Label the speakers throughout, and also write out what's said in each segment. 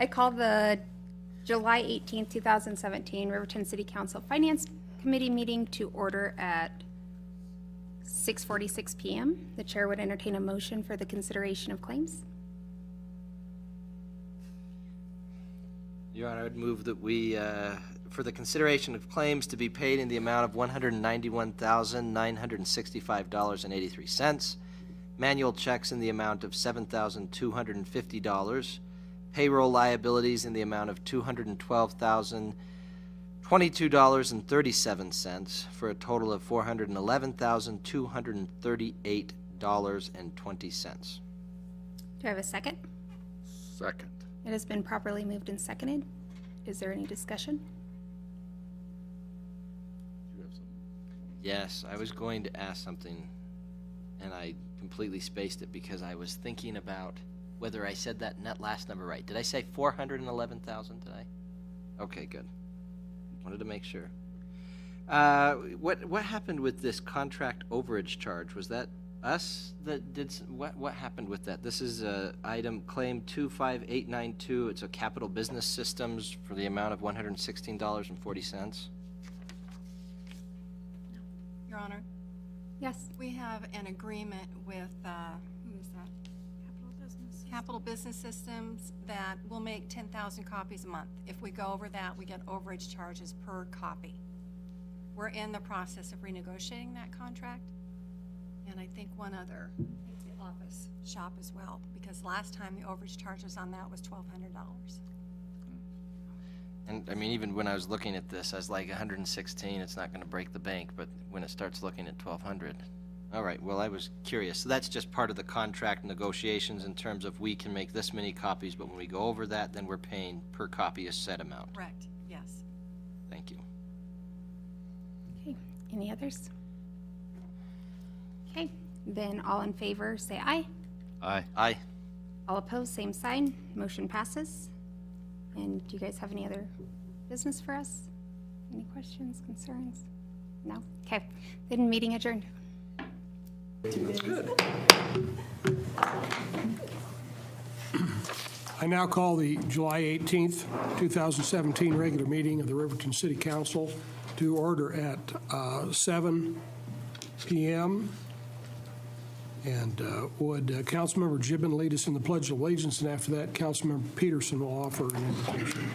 Speaker 1: I call the July 18th, 2017 Riverton City Council Finance Committee meeting to order at 6:46 p.m. The chair would entertain a motion for the consideration of claims.
Speaker 2: Your Honor, I would move that we, for the consideration of claims to be paid in the amount of $191,965.83, manual checks in the amount of $7,250, payroll liabilities in the amount of $212,022.37, for a total of $411,238.20.
Speaker 1: Do I have a second?
Speaker 3: Second.
Speaker 1: It has been properly moved and seconded. Is there any discussion?
Speaker 2: Yes, I was going to ask something, and I completely spaced it because I was thinking about whether I said that net last number right. Did I say 411,000 today? Okay, good. Wanted to make sure. What happened with this contract overage charge? Was that us that did? What happened with that? This is item claim 25892. It's a Capital Business Systems for the amount of $116.40.
Speaker 4: Your Honor,
Speaker 1: Yes.
Speaker 4: we have an agreement with, who is that? Capital Business Systems that will make 10,000 copies a month. If we go over that, we get overage charges per copy. We're in the process of renegotiating that contract, and I think one other, I think the office shop as well, because last time the overage charges on that was $1,200.
Speaker 2: And I mean, even when I was looking at this, I was like 116, it's not going to break the bank, but when it starts looking at 1,200. All right, well, I was curious. So that's just part of the contract negotiations in terms of we can make this many copies, but when we go over that, then we're paying per copy a set amount.
Speaker 4: Correct, yes.
Speaker 2: Thank you.
Speaker 1: Okay. Any others? Okay. Then all in favor, say aye.
Speaker 3: Aye.
Speaker 2: Aye.
Speaker 1: All opposed, same sign. Motion passes. And do you guys have any other business for us? Any questions, concerns? No? Okay. Then meeting adjourned.
Speaker 5: I now call the July 18th, 2017 regular meeting of the Riverton City Council to order at 7 p.m. And would Councilmember Gibbon lead us in the Pledge of Allegiance, and after that, Councilmember Peterson will offer an invitation.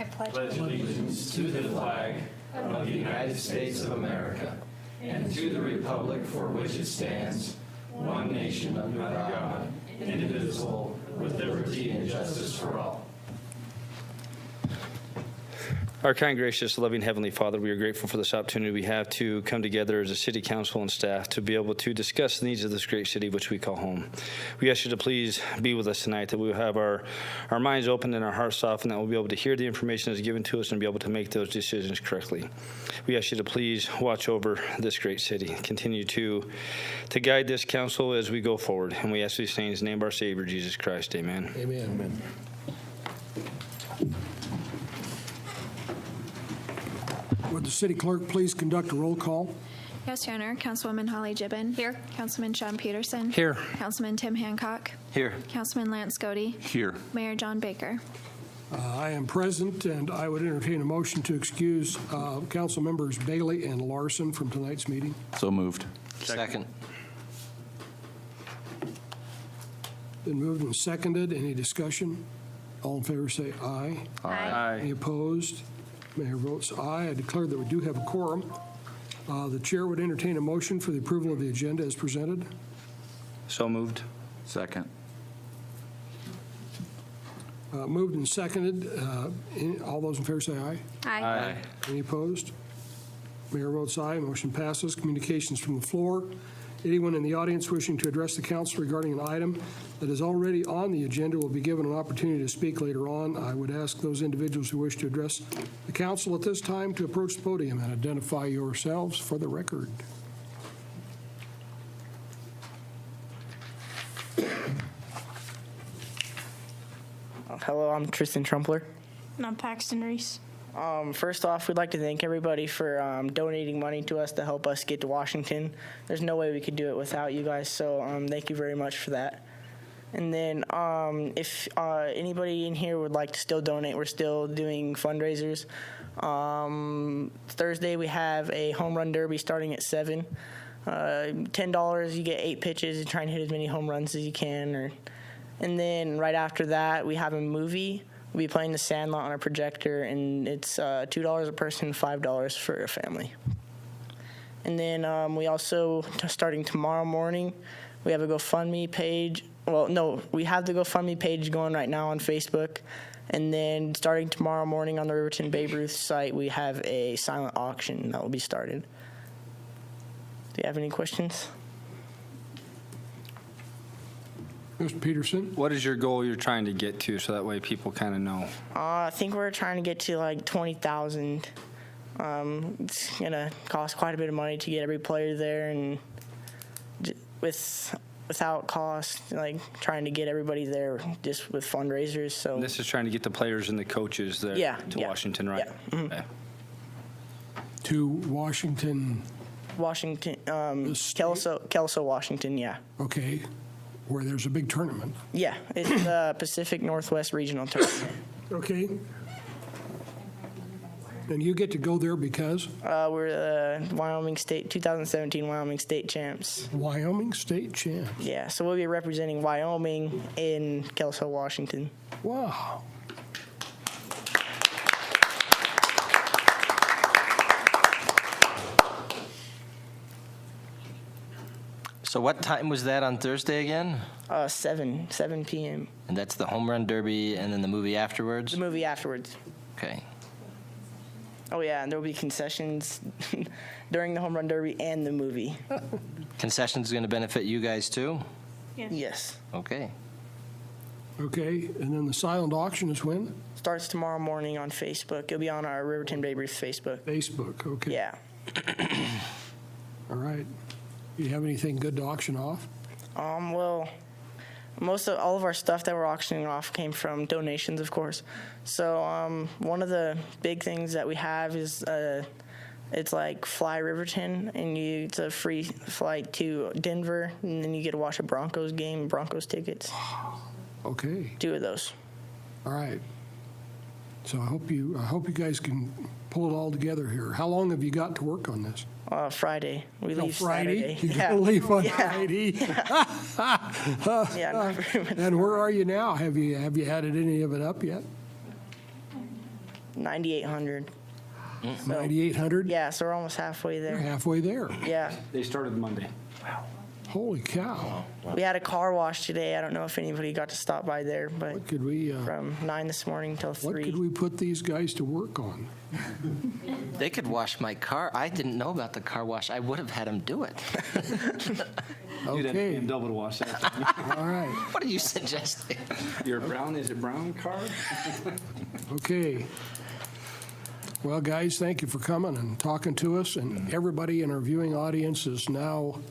Speaker 1: I pledge
Speaker 6: Allegiance to the flag of the United States of America and to the republic for which it stands, one nation under God, indivisible, with liberty and justice for all.
Speaker 7: Our kind, gracious, loving Heavenly Father, we are grateful for this opportunity we have to come together as a city council and staff to be able to discuss the needs of this great city which we call home. We ask you to please be with us tonight, that we will have our minds open and our hearts softened, that we'll be able to hear the information that's given to us and be able to make those decisions correctly. We ask you to please watch over this great city. Continue to guide this council as we go forward. And we ask these things in the name of our Savior, Jesus Christ. Amen.
Speaker 5: Amen. Amen. Would the city clerk please conduct a roll call?
Speaker 8: Yes, Your Honor. Councilwoman Holly Gibbon.
Speaker 1: Here.
Speaker 8: Councilman Sean Peterson.
Speaker 7: Here.
Speaker 8: Councilman Tim Hancock.
Speaker 2: Here.
Speaker 8: Councilman Lance Scody.
Speaker 3: Here.
Speaker 8: Mayor John Baker.
Speaker 5: I am present, and I would entertain a motion to excuse council members Bailey and Larson from tonight's meeting.
Speaker 3: So moved.
Speaker 2: Second.
Speaker 5: Been moved and seconded. Any discussion? All in favor say aye.
Speaker 7: Aye.
Speaker 5: Any opposed? Mayor votes aye. I declare that we do have a quorum. The chair would entertain a motion for the approval of the agenda as presented.
Speaker 7: So moved.
Speaker 3: Second.
Speaker 5: Moved and seconded. All those in favor say aye.
Speaker 1: Aye.
Speaker 5: Any opposed? Mayor votes aye. Motion passes. Communications from the floor. Anyone in the audience wishing to address the council regarding an item that is already on the agenda will be given an opportunity to speak later on. I would ask those individuals who wish to address the council at this time to approach the podium and identify yourselves for the record.
Speaker 9: Hello, I'm Tristan Trumpler.
Speaker 10: And I'm Paxton Reese.
Speaker 9: First off, we'd like to thank everybody for donating money to us to help us get to Washington. There's no way we could do it without you guys, so thank you very much for that. And then if anybody in here would like to still donate, we're still doing fundraisers. Thursday we have a home run derby starting at 7. $10, you get 8 pitches and try and hit as many home runs as you can. And then right after that, we have a movie. We'll be playing The Sandlot on a projector, and it's $2 a person, $5 for a family. And then we also, starting tomorrow morning, we have a GoFundMe page. Well, no, we have the GoFundMe page going right now on Facebook. And then starting tomorrow morning on the Riverton Babe Ruth site, we have a silent auction that will be started. Do you have any questions?
Speaker 5: Mr. Peterson?
Speaker 7: What is your goal you're trying to get to so that way people kind of know?
Speaker 9: I think we're trying to get to like 20,000. It's going to cost quite a bit of money to get every player there, and without cost, like trying to get everybody there just with fundraisers. So
Speaker 7: This is trying to get the players and the coaches there to Washington, right?
Speaker 9: Yeah. Mhm.
Speaker 7: Okay.
Speaker 5: To Washington,
Speaker 9: Kelso, Washington, yeah.
Speaker 5: okay, where there's a big tournament.
Speaker 9: Yeah, it's the Pacific Northwest Regional Tournament.
Speaker 5: Okay. And you get to go there because?
Speaker 9: We're the 2017 Wyoming State Champs.
Speaker 5: Wyoming State Champs.
Speaker 9: Yeah, so we'll be representing Wyoming in Kelso, Washington.
Speaker 5: Wow.
Speaker 2: So what time was that on Thursday again?
Speaker 9: 7 p.m.
Speaker 2: And that's the home run derby and then the movie afterwards?
Speaker 9: The movie afterwards.
Speaker 2: Okay.
Speaker 9: Oh, yeah, and there will be concessions during the home run derby and the movie.
Speaker 2: Concessions going to benefit you guys too?
Speaker 9: Yes.
Speaker 2: Okay.
Speaker 5: Okay, and then the silent auction is when?
Speaker 9: Starts tomorrow morning on Facebook. It'll be on our Riverton Babe Ruth Facebook.
Speaker 5: Facebook, okay.
Speaker 9: Yeah.
Speaker 5: All right. Do you have anything good to auction off?
Speaker 9: Well, all of our stuff that we're auctioning off came from donations, of course. So one of the big things that we have is it's like Fly Riverton, and it's a free flight to Denver, and then you get to watch a Broncos game, Broncos tickets.
Speaker 5: Okay.
Speaker 9: 2 of those.
Speaker 5: All right. So I hope you guys can pull it all together here. How long have you got to work on this?
Speaker 9: Friday. We leave
Speaker 5: Friday?
Speaker 9: Saturday.
Speaker 5: You're going to leave on
Speaker 9: Yeah.
Speaker 5: Friday?
Speaker 9: Yeah, not very much.
Speaker 5: And where are you now? Have you added any of it up yet?
Speaker 9: 9,800.
Speaker 5: 9,800?
Speaker 9: Yeah, so we're almost halfway
Speaker 5: You're
Speaker 9: there.
Speaker 5: halfway there.
Speaker 9: Yeah.
Speaker 7: They started Monday.
Speaker 5: Holy cow.
Speaker 9: We had a car wash today. I don't know if anybody got to stop by there, but
Speaker 5: What could we,
Speaker 9: from 9 this morning till 3.
Speaker 5: what could we put these guys to work on?
Speaker 2: They could wash my car. I didn't know about the car wash. I would have had them do it.
Speaker 5: Okay.
Speaker 7: Double to wash that.
Speaker 5: All right.
Speaker 2: What are you suggesting?
Speaker 7: Your brown, is it brown car?
Speaker 5: Okay. Well, guys, thank you for coming and talking to us, and everybody in our viewing audience has now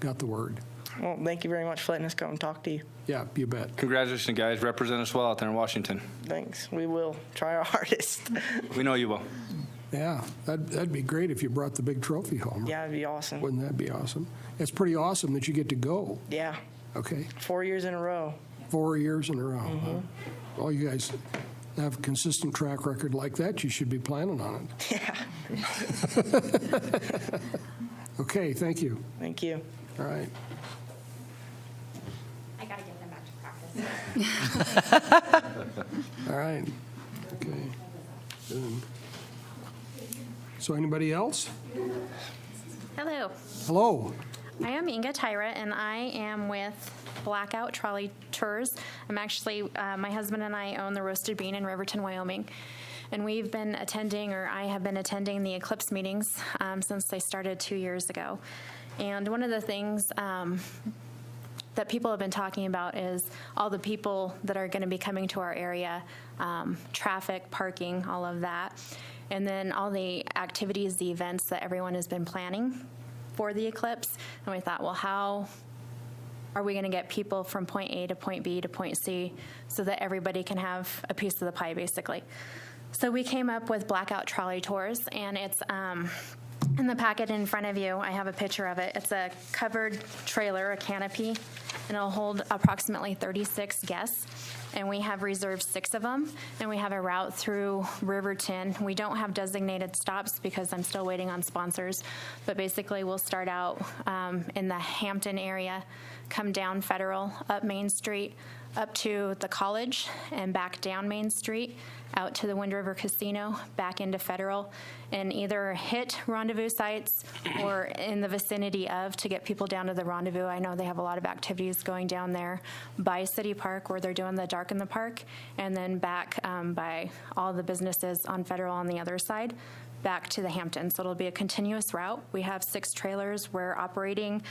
Speaker 5: got the word.
Speaker 9: Well, thank you very much for letting us come and talk to you.
Speaker 5: Yeah, you bet.
Speaker 7: Congratulations, guys. Represent us well out there in Washington.
Speaker 9: Thanks. We will try our hardest.
Speaker 7: We know you will.
Speaker 5: Yeah, that'd be great if you brought the big trophy home.
Speaker 9: Yeah, it'd be awesome.
Speaker 5: Wouldn't that be awesome? It's pretty awesome that you get to go.
Speaker 9: Yeah,
Speaker 5: Okay,
Speaker 9: 4 years in a row.
Speaker 5: 4 years in a row. Huh? Well, you guys have a consistent track record like that. You should be planning on it.
Speaker 9: Yeah.
Speaker 5: Okay, thank you.
Speaker 9: Thank you.
Speaker 5: All right.
Speaker 1: I got to get them back to practice.
Speaker 5: All right. Okay. Good. So anybody else?
Speaker 11: Hello,
Speaker 5: Hello.
Speaker 11: I am Inga Tyra, and I am with Blackout Trolley Tours. I'm actually, my husband and I own the Roasted Bean in Riverton, Wyoming. And we've been attending, or I have been attending the Eclipse meetings since they started 2 years ago. And one of the things that people have been talking about is all the people that are going to be coming to our area, traffic, parking, all of that. And then all the activities, the events that everyone has been planning for the Eclipse. And we thought, well, how are we going to get people from point A to point B to point C so that everybody can have a piece of the pie, basically? So we came up with Blackout Trolley Tours, and it's In the packet in front of you, I have a picture of it. It's a covered trailer, a canopy, and it'll hold approximately 36 guests. And we have reserved 6 of them, and we have a route through Riverton. We don't have designated stops because I'm still waiting on sponsors, but basically we'll start out in the Hampton area, come down Federal, up Main Street, up to the college, and back down Main Street, out to the Wind River Casino, back into Federal, and either hit rendezvous sites or in the vicinity of to get people down to the rendezvous. I know they have a lot of activities going down there by City Park where they're doing the Dark in the Park, and then back by all the businesses on Federal on the other side, back to the Hamptons. So it'll be a continuous route. We have 6 trailers. We're operating,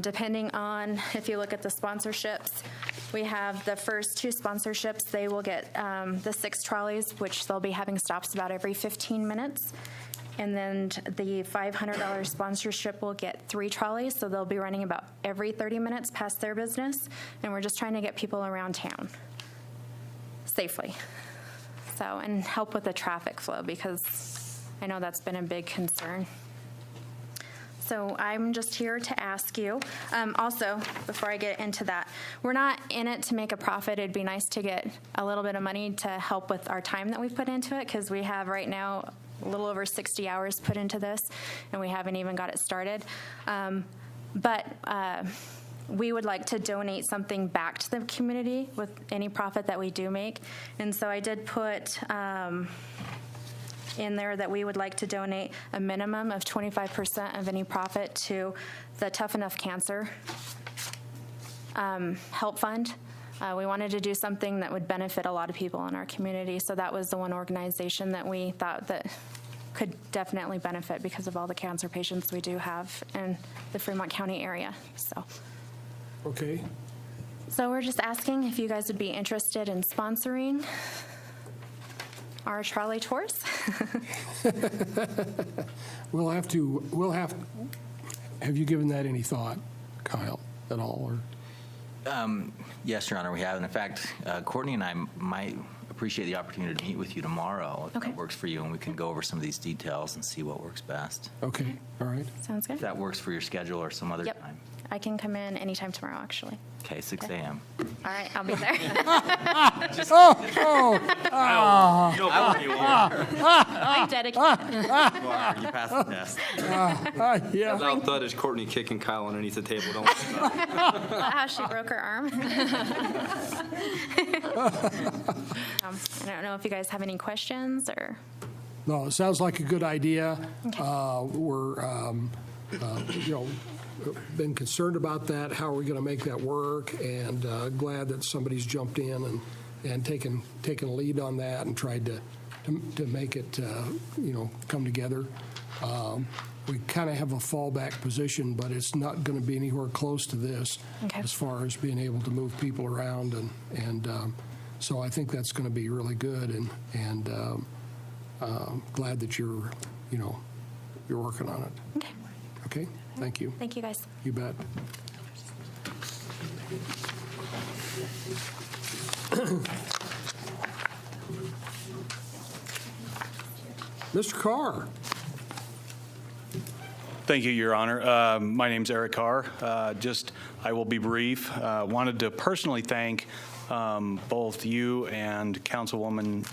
Speaker 11: depending on if you look at the sponsorships, we have the first 2 sponsorships. They will get the 6 trolleys, which they'll be having stops about every 15 minutes. And then the $500 sponsorship will get 3 trolleys, so they'll be running about every 30 minutes past their business. And we're just trying to get people around town safely. So, and help with the traffic flow because I know that's been a big concern. So I'm just here to ask you, also, before I get into that, we're not in it to make a profit. It'd be nice to get a little bit of money to help with our time that we've put into it, because we have right now a little over 60 hours put into this, and we haven't even got it started. But we would like to donate something back to the community with any profit that we do make. And so I did put in there that we would like to donate a minimum of 25% of any profit to the Tough Enough Cancer Help Fund. We wanted to do something that would benefit a lot of people in our community, so that was the one organization that we thought that could definitely benefit because of all the cancer patients we do have in the Fremont County area.
Speaker 5: Okay.
Speaker 11: So we're just asking if you guys would be interested in sponsoring our trolley tours.
Speaker 5: Have you given that any thought, Kyle, at all? Or?
Speaker 12: Yes, Your Honor, we have. And in fact, Courtney and I might appreciate the opportunity to meet with you tomorrow if that works for you, and we can go over some of these details and see what works best.
Speaker 5: Okay, all right.
Speaker 11: Sounds good.
Speaker 12: If that works for your schedule or some other time.
Speaker 11: I can come in anytime tomorrow, actually.
Speaker 12: Okay, 6 a.m.
Speaker 11: All right, I'll be there. I'm dedicated.
Speaker 12: You passed the test.
Speaker 5: Yeah.
Speaker 3: Without thud is Courtney kicking Kyle underneath the table. Don't
Speaker 11: How she broke her arm. I don't know if you guys have any questions or.
Speaker 5: No, it sounds like a good idea.
Speaker 11: Okay.
Speaker 5: We're, been concerned about that. How are we going to make that work? And glad that somebody's jumped in and taken a lead on that and tried to make it, come together. We kind of have a fallback position, but it's not going to be anywhere close to this as far as being able to move people around. And so I think that's going to be really good. And glad that you're working on it.
Speaker 11: Okay.
Speaker 5: Okay. Thank you.
Speaker 11: Thank you, guys.
Speaker 5: You bet. Mr. Carr.
Speaker 13: Thank you, Your Honor. My name's Eric Carr. I will be brief. Wanted to personally thank both you and Councilwoman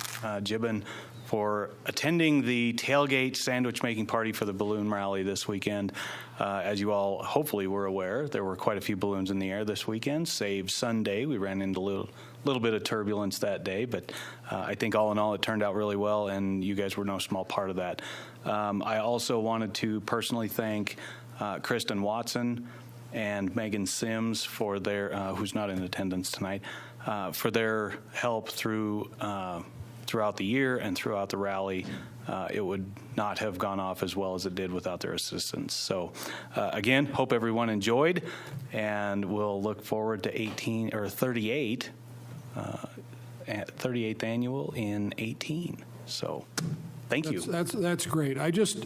Speaker 13: Gibbon for attending the tailgate sandwich making party for the balloon rally this weekend. As you all hopefully were aware, there were quite a few balloons in the air this weekend, save Sunday. We ran into a little bit of turbulence that day, but I think all in all it turned out really well, and you guys were no small part of that. I also wanted to personally thank Kristen Watson and Megan Sims for their, who's not in attendance tonight, for their help throughout the year and throughout the rally. It would not have gone off as well as it did without their assistance. So again, hope everyone enjoyed, and we'll look forward to 38th annual in 18. So thank you.
Speaker 5: That's great. I just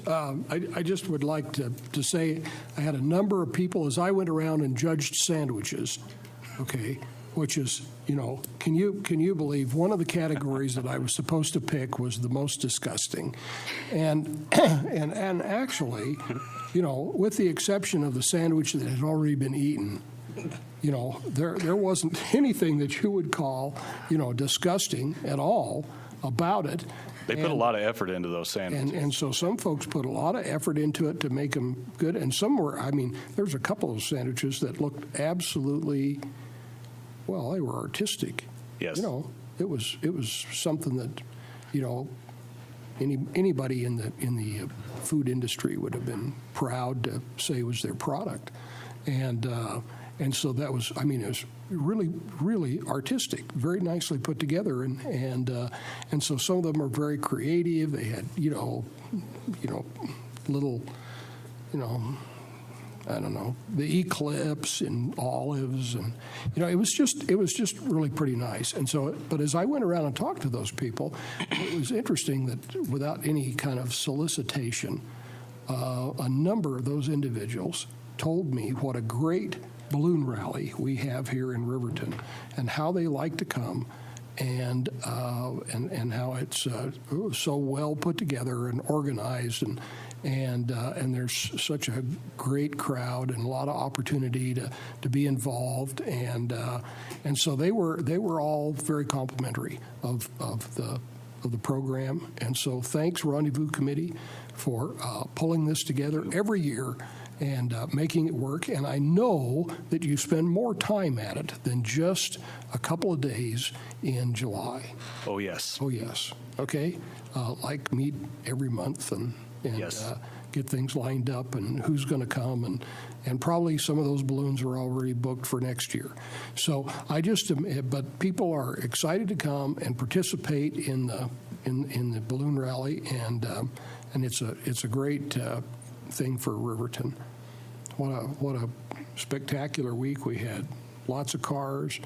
Speaker 5: would like to say I had a number of people as I went around and judged sandwiches. Okay. which is, can you believe one of the categories that I was supposed to pick was the most disgusting, and actually, with the exception of the sandwich that had already been eaten, there wasn't anything that you would call, disgusting at all about it.
Speaker 13: They put a lot of effort into those sandwiches.
Speaker 5: And so some folks put a lot of effort into it to make them good, and some were, there's a couple of sandwiches that looked absolutely, well, they were artistic.
Speaker 13: Yes.
Speaker 5: It was something that, anybody in the food industry would have been proud to say was their product. And so that was, it was really, really artistic, very nicely put together, and so some of them are very creative. They had, little, I don't know, the eclipse and olives, and it was just really pretty nice. And so, but as I went around and talked to those people, it was interesting that without any kind of solicitation, a number of those individuals told me what a great balloon rally we have here in Riverton, and how they like to come, and how it's so well put together and organized, and there's such a great crowd and a lot of opportunity to be involved, and so they were all very complimentary of the program, and so thanks Rendezvous Committee for pulling this together every year and making it work. And I know that you spend more time at it than just a couple of days in July.
Speaker 13: Oh, yes.
Speaker 5: Oh, yes. Okay. Like meet every month and
Speaker 13: yes.
Speaker 5: Get things lined up and who's going to come. And probably some of those balloons are already booked for next year. So but people are excited to come and participate in the balloon rally, and it's a great thing for Riverton. What a spectacular week we had. Lots of cars,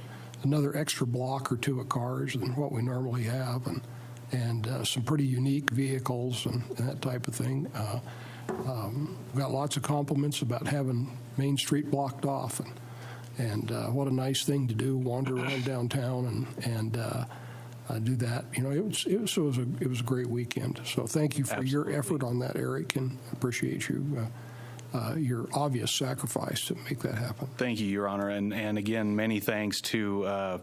Speaker 5: another extra block or two of cars than what we normally have, and some pretty unique vehicles and that type of thing. Got lots of compliments about having Main Street blocked off, and what a nice thing to do, wander around downtown and do that. It was a great weekend. So thank you for your effort on that, Eric, and appreciate your obvious sacrifice to make that happen.
Speaker 13: Thank you, Your Honor. And again, many thanks to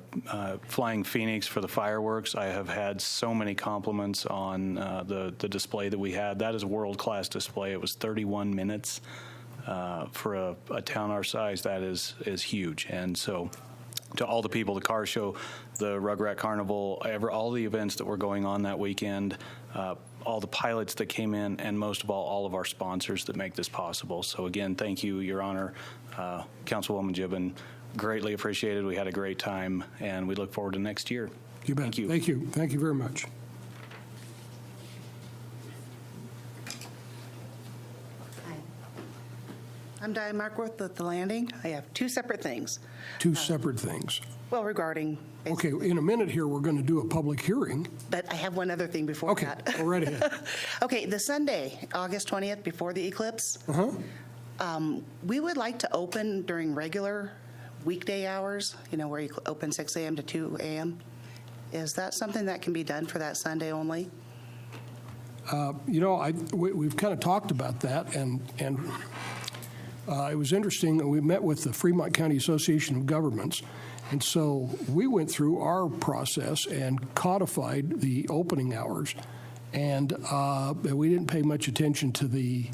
Speaker 13: Flying Phoenix for the fireworks. I have had so many compliments on the display that we had. That is a world-class display. It was 31 minutes. For a town our size, that is huge. And so to all the people, the car show, the Rugrat Carnival, all the events that were going on that weekend, all the pilots that came in, and most of all of our sponsors that make this possible. So again, thank you, Your Honor, Councilwoman Gibbon. Greatly appreciated. We had a great time, and we look forward to next year.
Speaker 5: You bet.
Speaker 13: Thank you.
Speaker 5: Thank you. Thank you very much.
Speaker 14: I'm Diane Markworth with The Landing. I have two separate things.
Speaker 5: Two separate things.
Speaker 14: Well, regarding...
Speaker 5: Okay, in a minute here, we're going to do a public hearing.
Speaker 14: But I have one other thing before that.
Speaker 5: Okay, go right ahead.
Speaker 14: Okay, the Sunday, August 20th, before the eclipse, we would like to open during regular weekday hours, where you open 6 a.m. to 2 a.m. Is that something that can be done for that Sunday only?
Speaker 5: We've kind of talked about that, and it was interesting. We met with the Fremont County Association of Governments, and so we went through our process and codified the opening hours, and we didn't pay much attention to the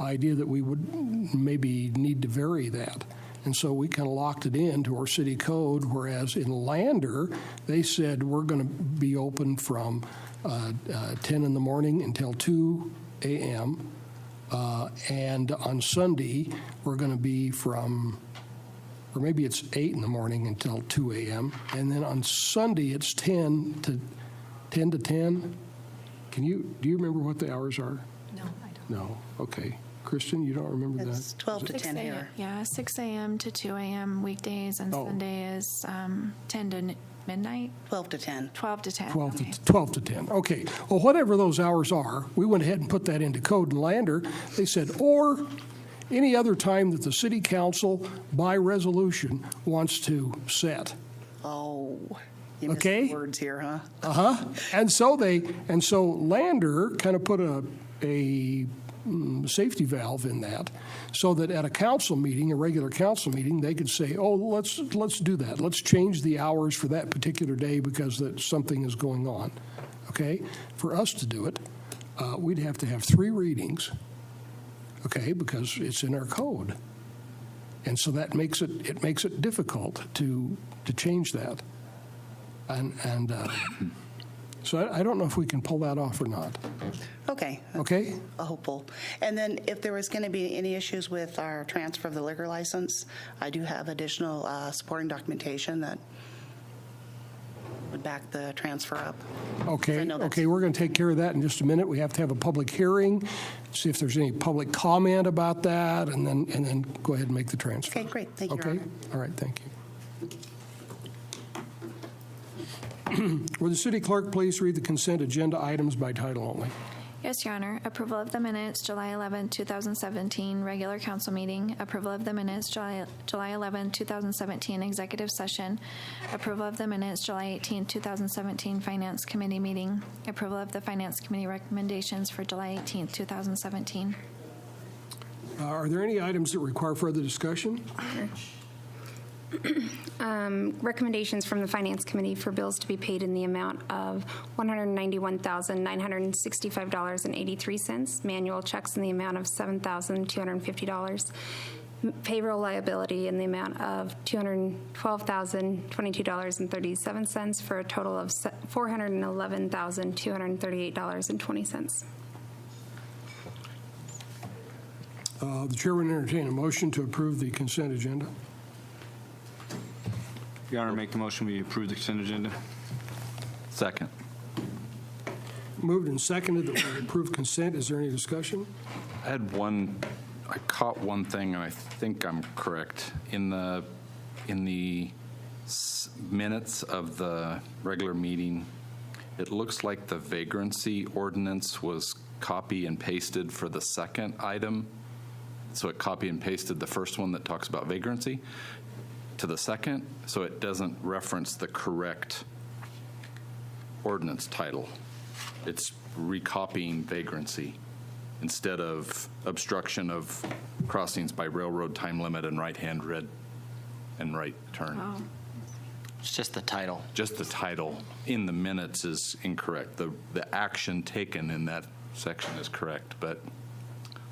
Speaker 5: idea that we would maybe need to vary that. And so we kind of locked it into our city code, whereas in Lander, they said we're going to be open from 10 in the morning until 2 a.m., and on Sunday, we're going to be from, or maybe it's 8 in the morning until 2 a.m., and then on Sunday, it's 10 to 10. Do you remember what the hours are?
Speaker 8: No, I don't.
Speaker 5: No, okay. Kristen, you don't remember that?
Speaker 14: It's 12 to 10 here.
Speaker 8: Yeah, 6 a.m. to 2 a.m. weekdays, and Sunday is 10 to midnight?
Speaker 14: 12 to 10.
Speaker 8: 12 to 10.
Speaker 5: 12 to 10. Okay. Well, whatever those hours are, we went ahead and put that into code in Lander. They said, or any other time that the city council, by resolution, wants to set.
Speaker 14: Oh, you missed
Speaker 5: Okay.
Speaker 14: the words here, huh?
Speaker 5: And so Lander kind of put a safety valve in that, so that at a council meeting, a regular council meeting, they could say, "Oh, let's do that. Let's change the hours for that particular day because something is going on." Okay, for us to do it, we'd have to have 3 readings. Okay, because it's in our code, and so that makes it difficult to change that, and so I don't know if we can pull that off or not.
Speaker 14: Okay.
Speaker 5: Okay.
Speaker 14: Hopeful. And then if there was going to be any issues with our transfer of the liquor license, I do have additional supporting documentation that would back the transfer up.
Speaker 5: Okay,
Speaker 14: I know that's-
Speaker 5: okay, we're going to take care of that in just a minute. We have to have a public hearing, see if there's any public comment about that, and then go ahead and make the transfer.
Speaker 14: Okay, great. Thank you, Your
Speaker 5: Okay,
Speaker 14: Honor.
Speaker 5: all right, thank you. Will the city clerk please read the consent agenda items by title only?
Speaker 8: Yes, Your Honor. Approval of the minutes, July 11, 2017, regular council meeting. Approval of the minutes, July 11, 2017, executive session. Approval of the minutes, July 18, 2017, finance committee meeting. Approval of the finance committee recommendations for July 18, 2017.
Speaker 5: Are there any items that require further discussion?
Speaker 1: Recommendations from the Finance Committee for bills to be paid in the amount of $191,965.83, manual checks in the amount of $7,250, payroll liability in the amount of $212,022.37, for a total of $411,238.20.
Speaker 5: The chair would entertain a motion to approve the consent agenda.
Speaker 3: Your Honor, make the motion we approve the consent agenda.
Speaker 12: Second.
Speaker 5: Moved and seconded that we approve consent. Is there any discussion?
Speaker 15: I caught one thing, and I think I'm correct. In the minutes of the regular meeting, it looks like the vagrancy ordinance was copy and pasted for the second item. So it copy and pasted the first one that talks about vagrancy to the second, so it doesn't reference the correct ordinance title. It's recopying vagrancy instead of obstruction of crossings by railroad, time limit, and right-hand red and right turn.
Speaker 8: Oh.
Speaker 2: It's just the title.
Speaker 15: Just the title in the minutes is incorrect. The action taken in that section is correct, but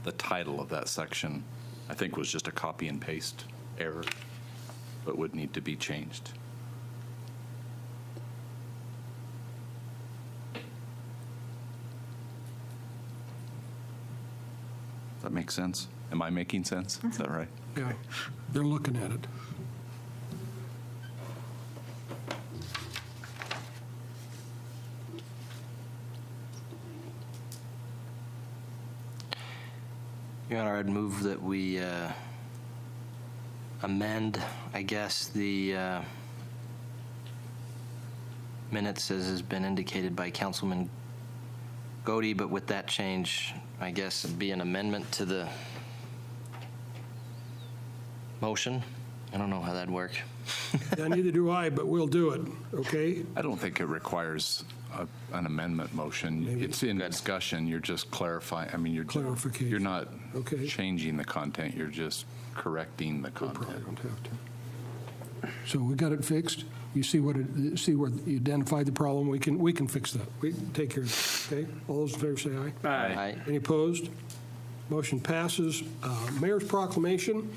Speaker 15: the title of that section, I think, was just a copy and paste error, but would need to be changed. Does that make sense? Am I making sense? Is that right?
Speaker 5: Yeah, they're looking at it.
Speaker 2: Your Honor, I'd move that we amend, I guess, the minutes as has been indicated by Councilman Godey, but with that change, I guess it'd be an amendment to the motion. I don't know how that'd work.
Speaker 5: Yeah, neither do I, but we'll do it, okay?
Speaker 15: I don't think it requires an amendment motion.
Speaker 5: Maybe.
Speaker 15: It's in discussion. You're just clarifying. I mean,
Speaker 5: Clarification.
Speaker 15: You're not
Speaker 5: Okay.
Speaker 15: changing the content. You're just correcting the
Speaker 5: Probably
Speaker 15: content.
Speaker 5: don't have to. So we got it fixed? You see where you identified the problem? We can fix that. We can take care of it, okay? All those in favor say aye.
Speaker 2: Aye.
Speaker 5: Any opposed? Motion passes. Mayor's proclamation.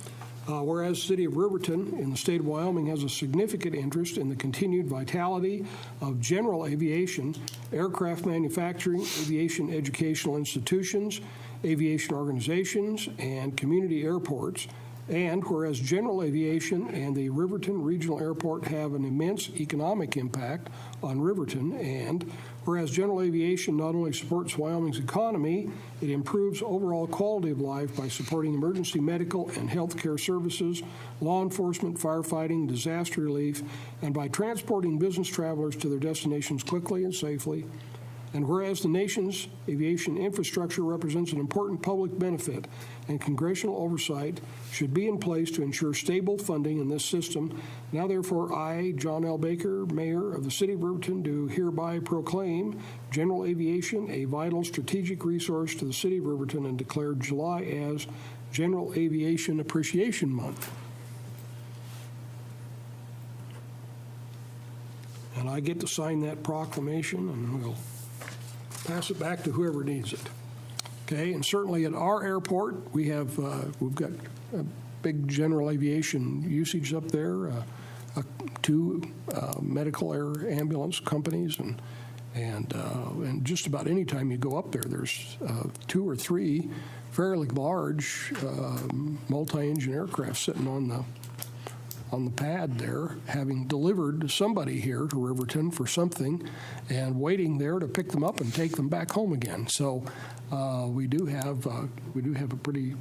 Speaker 5: Whereas the city of Riverton in the state of Wyoming has a significant interest in the continued vitality of general aviation, aircraft manufacturing, aviation educational institutions, aviation organizations, and community airports. And whereas general aviation and the Riverton Regional Airport have an immense economic impact on Riverton, and whereas general aviation not only supports Wyoming's economy, it improves overall quality of life by supporting emergency medical and health care services, law enforcement, firefighting, disaster relief, and by transporting business travelers to their destinations quickly and safely. And whereas the nation's aviation infrastructure represents an important public benefit and congressional oversight should be in place to ensure stable funding in this system, now therefore I, John L. Baker, Mayor of the City of Riverton, do hereby proclaim general aviation a vital strategic resource to the City of Riverton and declare July as General Aviation Appreciation Month. And I get to sign that proclamation, and we'll pass it back to whoever needs it. Okay, and certainly at our airport, we've got a big general aviation usage up there, 2 medical air ambulance companies, and just about any time you go up there, there's 2 or 3 fairly large multi-engine aircraft sitting on the pad there, having delivered somebody here to Riverton for something and waiting there to pick them up and take them back home again. So we do have a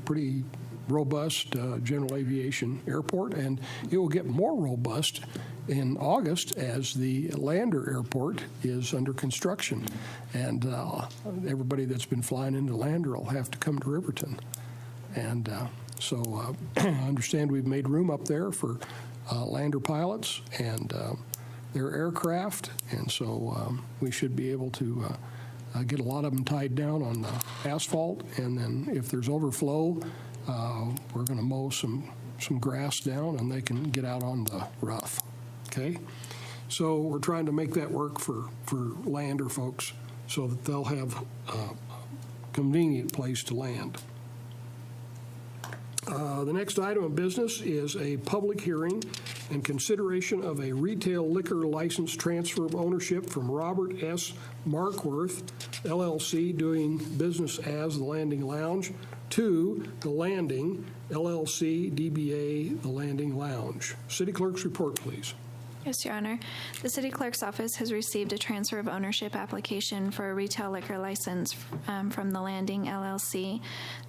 Speaker 5: pretty robust general aviation airport, and it will get more robust in August as the Lander Airport is under construction, and everybody that's been flying into Lander will have to come to Riverton. And so I understand we've made room up there for Lander pilots and their aircraft, and so we should be able to get a lot of them tied down on the asphalt, and then if there's overflow, we're going to mow some grass down, and they can get out on the rough. Okay? So we're trying to make that work for Lander folks so that they'll have a convenient place to land. The next item of business is a public hearing and consideration of a retail liquor license transfer of ownership from Robert S. Markworth, LLC, doing business as The Landing Lounge, to The Landing, LLC, DBA The Landing Lounge. City Clerk's report, please.
Speaker 8: Yes, Your Honor. The City Clerk's office has received a transfer of ownership application for a retail liquor license from The Landing LLC.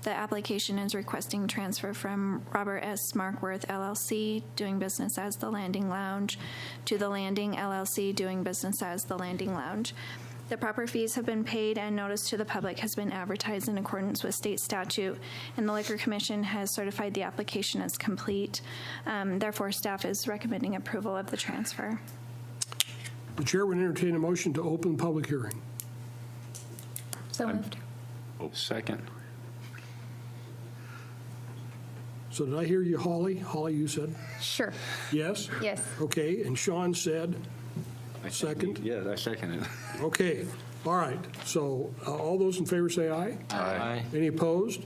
Speaker 8: The application is requesting transfer from Robert S. Markworth LLC, doing business as The Landing Lounge, to The Landing LLC, doing business as The Landing Lounge. The proper fees have been paid and notice to the public has been advertised in accordance with state statute, and the Liquor Commission has certified the application as complete. Therefore, staff is recommending approval of the transfer.
Speaker 5: The chair would entertain a motion to open the public hearing.
Speaker 1: So moved.
Speaker 3: Second.
Speaker 5: So did I hear you, Holly? Holly, you said
Speaker 1: Sure.
Speaker 5: yes?
Speaker 1: Yes.
Speaker 5: Okay, and Sean said second?
Speaker 3: Yeah, I second it.
Speaker 5: Okay, all right. So all those in favor say aye.
Speaker 2: Aye.
Speaker 5: Any opposed?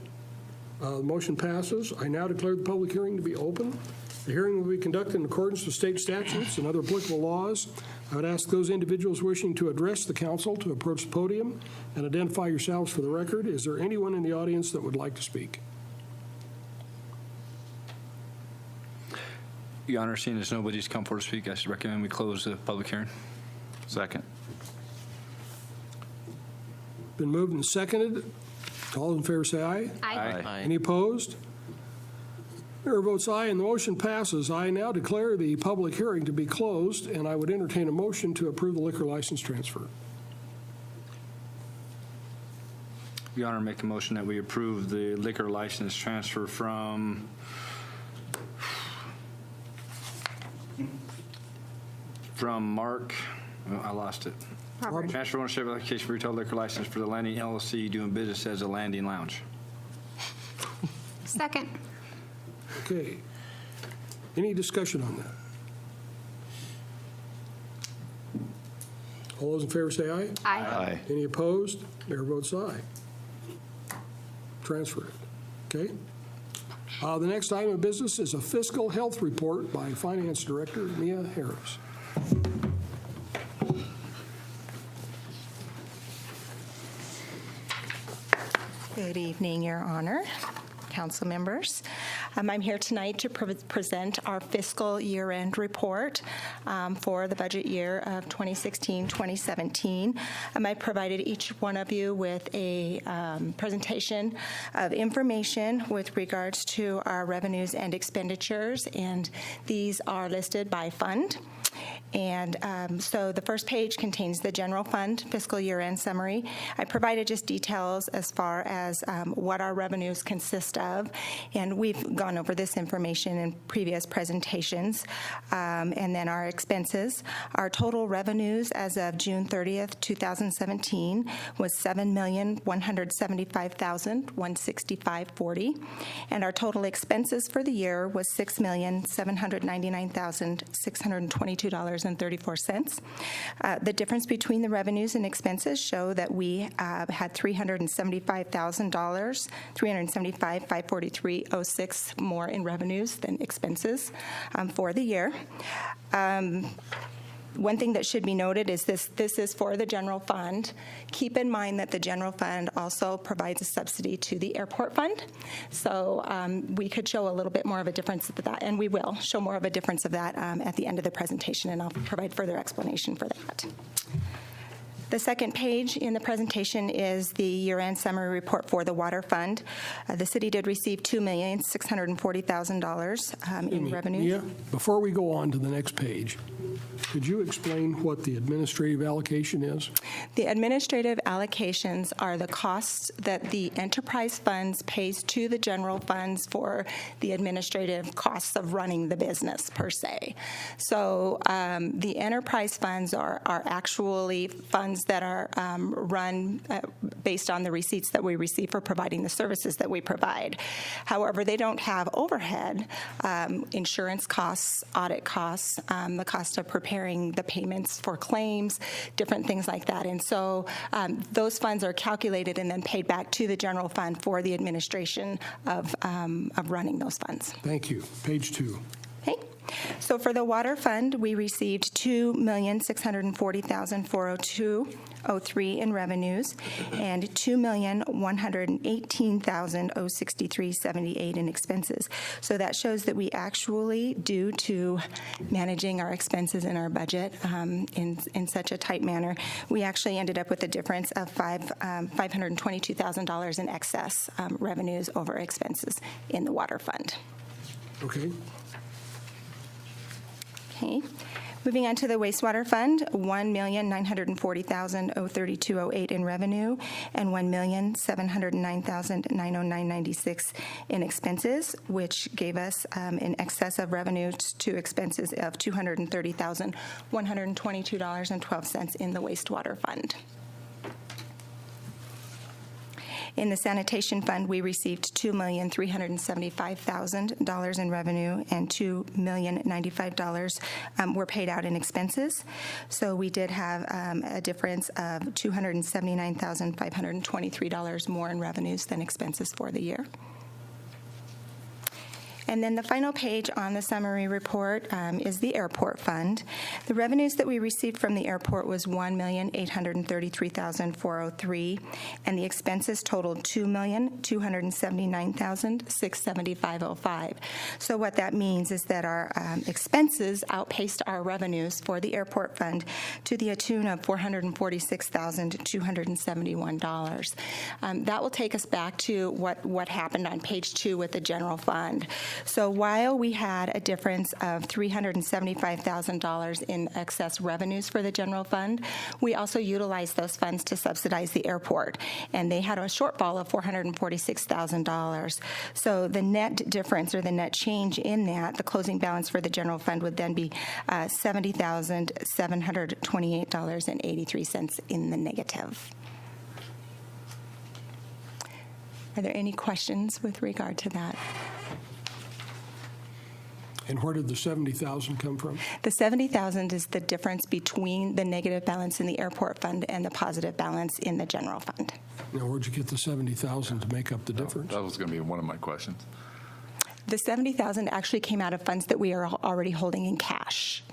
Speaker 5: The motion passes. I now declare the public hearing to be open. The hearing will be conducted in accordance with state statutes and other applicable laws. I would ask those individuals wishing to address the council to approach the podium and identify yourselves for the record. Is there anyone in the audience that would like to speak?
Speaker 7: Your Honor, seeing as nobody's come forward to speak, I should recommend we close the public hearing.
Speaker 15: Second.
Speaker 5: Been moved and seconded. All in favor say aye.
Speaker 1: Aye.
Speaker 5: Any opposed? Mayor votes aye, and the motion passes. I now declare the public hearing to be closed, and I would entertain a motion to approve the liquor license transfer.
Speaker 7: Your Honor, make a motion that we approve the liquor license transfer from Mark, I lost it.
Speaker 1: Robert.
Speaker 7: Transfer ownership application for retail liquor license for The Landing LLC, doing business as a Landing Lounge.
Speaker 1: Second.
Speaker 5: Okay. Any discussion on that? All those in favor say aye.
Speaker 1: Aye.
Speaker 5: Any opposed? Mayor votes aye. Transferred. Okay. The next item of business is a fiscal health report by Finance Director Mia Harris.
Speaker 16: Good evening, Your Honor, council members. I'm here tonight to present our fiscal year-end report for the budget year of 2016-2017. I provided each one of you with a presentation of information with regards to our revenues and expenditures, and these are listed by fund. And so the first page contains the general fund fiscal year-end summary. I provided just details as far as what our revenues consist of, and we've gone over this information in previous presentations. And then our expenses. Our total revenues as of June 30th, 2017 was $7,175,165.40, and our total expenses for the year was $6,799,622.34. The difference between the revenues and expenses show that we had $375,000, $375,543.06 more in revenues than expenses for the year. One thing that should be noted is this is for the general fund. Keep in mind that the general fund also provides a subsidy to the airport fund. So we could show a little bit more of a difference of that, and we will show more of a difference of that at the end of the presentation, and I'll provide further explanation for that. The second page in the presentation is the year-end summary report for the water fund. The city did receive $2,640,000 in revenue.
Speaker 5: Yeah, before we go on to the next page, could you explain what the administrative allocation is?
Speaker 16: The administrative allocations are the costs that the enterprise funds pays to the general funds for the administrative costs of running the business per se. So the enterprise funds are actually funds that are run based on the receipts that we receive for providing the services that we provide. However, they don't have overhead, insurance costs, audit costs, the cost of preparing the payments for claims, different things like that. And so those funds are calculated and then paid back to the general fund for the administration of running those funds.
Speaker 5: Thank you. Page 2.
Speaker 16: Okay. So for the water fund, we received $2,640,402.03 in revenues and $2,118,063.78 in expenses. So that shows that we actually, due to managing our expenses in our budget in such a tight manner, we actually ended up with a difference of $522,000 in excess revenues over expenses in the water fund.
Speaker 5: Okay.
Speaker 16: Okay. Moving on to the wastewater fund, $1,940,032.08 in revenue and $1,709,909.96 in expenses, which gave us in excess of revenue to expenses of $230,122.12 in the wastewater fund. In the sanitation fund, we received $2,375,000 in revenue and $2,095,000 were paid out in expenses. So we did have a difference of $279,523 more in revenues than expenses for the year. And then the final page on the summary report is the airport fund. The revenues that we received from the airport was $1,833,403, and the expenses totaled $2,279,675.05. So what that means is that our expenses outpaced our revenues for the airport fund to the tune of $446,271. That will take us back to what happened on page 2 with the general fund. So while we had a difference of $375,000 in excess revenues for the general fund, we also utilized those funds to subsidize the airport, and they had a shortfall of $446,000. So the net difference, or the net change in that, the closing balance for the general fund would then be $70,728.83 in the negative. Are there any questions with regard to that?
Speaker 5: And where did the $70,000 come from?
Speaker 16: The $70,000 is the difference between the negative balance in the airport fund and the positive balance in the general fund.
Speaker 5: Now, where'd you get the $70,000 to make up the difference?
Speaker 15: That was going to be one of my questions.
Speaker 16: The $70,000 actually came out of funds that we are already holding in cash.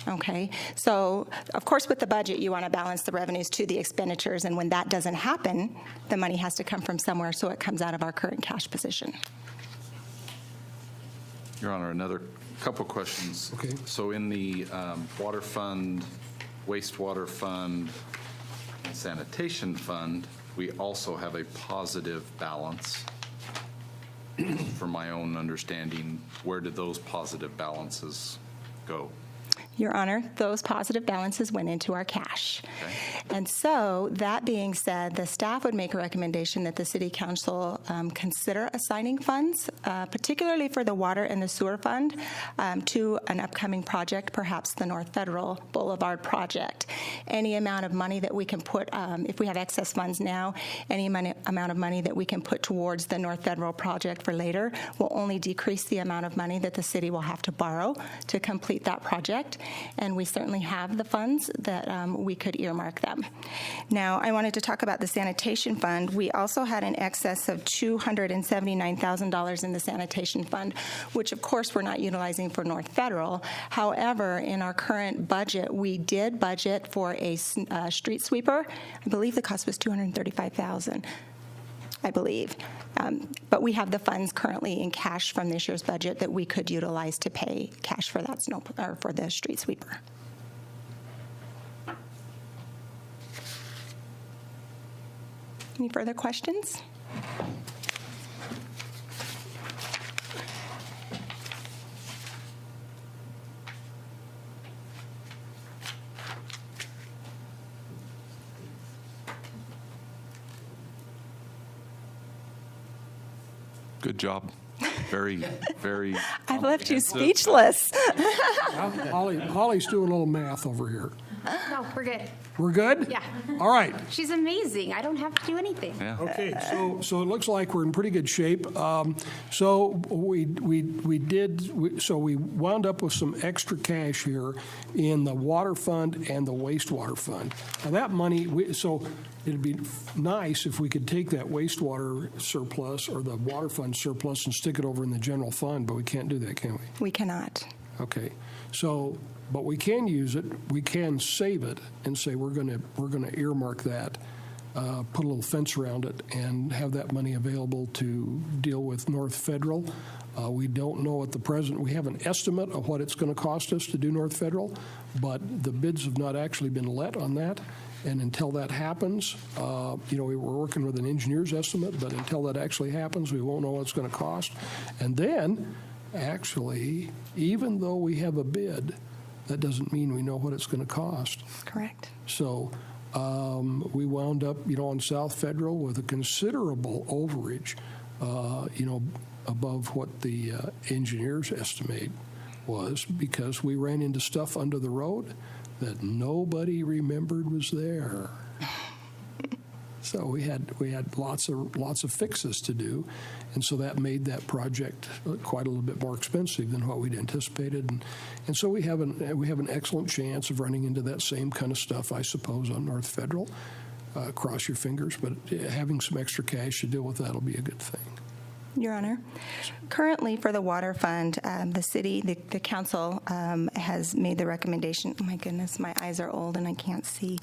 Speaker 16: Okay, so of course with the budget you want to balance the revenues to the expenditures, and when that doesn't happen, the money has to come from somewhere, so it comes out of our current cash position.
Speaker 15: Your Honor, another couple questions.
Speaker 5: Okay.
Speaker 15: So in the water fund, wastewater fund, and sanitation fund, we also have a positive balance. From my own understanding, where did those positive balances go?
Speaker 16: Your Honor, those positive balances went into our cash. And so, that being said, the staff would make a recommendation that the City Council consider assigning funds, particularly for the water and the sewer fund, to an upcoming project, perhaps the North Federal Boulevard project. Any amount of money that we can put, if we have excess funds now, any amount of money that we can put towards the North Federal project for later will only decrease the amount of money that the city will have to borrow to complete that project. And we certainly have the funds that we could earmark them. Now, I wanted to talk about the sanitation fund. We also had an excess of $279,000 in the sanitation fund, which of course we're not utilizing for North Federal. However, in our current budget, we did budget for a street sweeper. I believe the cost was $235,000. I believe. But we have the funds currently in cash from this year's budget that we could utilize to pay cash for that for the street sweeper. Any further questions?
Speaker 15: Good job. Very, very.
Speaker 16: I've left you speechless.
Speaker 5: Holly's doing a little math over here.
Speaker 1: No, we're good.
Speaker 5: We're good?
Speaker 1: Yeah.
Speaker 5: All right.
Speaker 1: She's amazing. I don't have to do anything.
Speaker 15: Yeah.
Speaker 5: Okay, so it looks like we're in pretty good shape. So we wound up with some extra cash here in the water fund and the wastewater fund. Now that money, so it'd be nice if we could take that wastewater surplus or the water fund surplus and stick it over in the general fund, but we can't do that, can we?
Speaker 16: We cannot.
Speaker 5: Okay, so, but we can use it, we can save it and say we're going to earmark that, put a little fence around it and have that money available to deal with North Federal. We don't know at the present, we have an estimate of what it's going to cost us to do North Federal, but the bids have not actually been let on that. And until that happens, we were working with an engineer's estimate, but until that actually happens, we won't know what it's going to cost. And then, actually, even though we have a bid, that doesn't mean we know what it's going to cost.
Speaker 16: Correct.
Speaker 5: So we wound up, on South Federal with a considerable overage, above what the engineers estimate was, because we ran into stuff under the road that nobody remembered was there. So we had lots of fixes to do, and so that made that project quite a little bit more expensive than what we'd anticipated, and so we have an excellent chance of running into that same kind of stuff, I suppose, on North Federal. Cross your fingers, but having some extra cash to deal with that will be a good thing.
Speaker 16: Your Honor, currently for the water fund, the council has made the recommendation. Oh my goodness, my eyes are old and I can't see.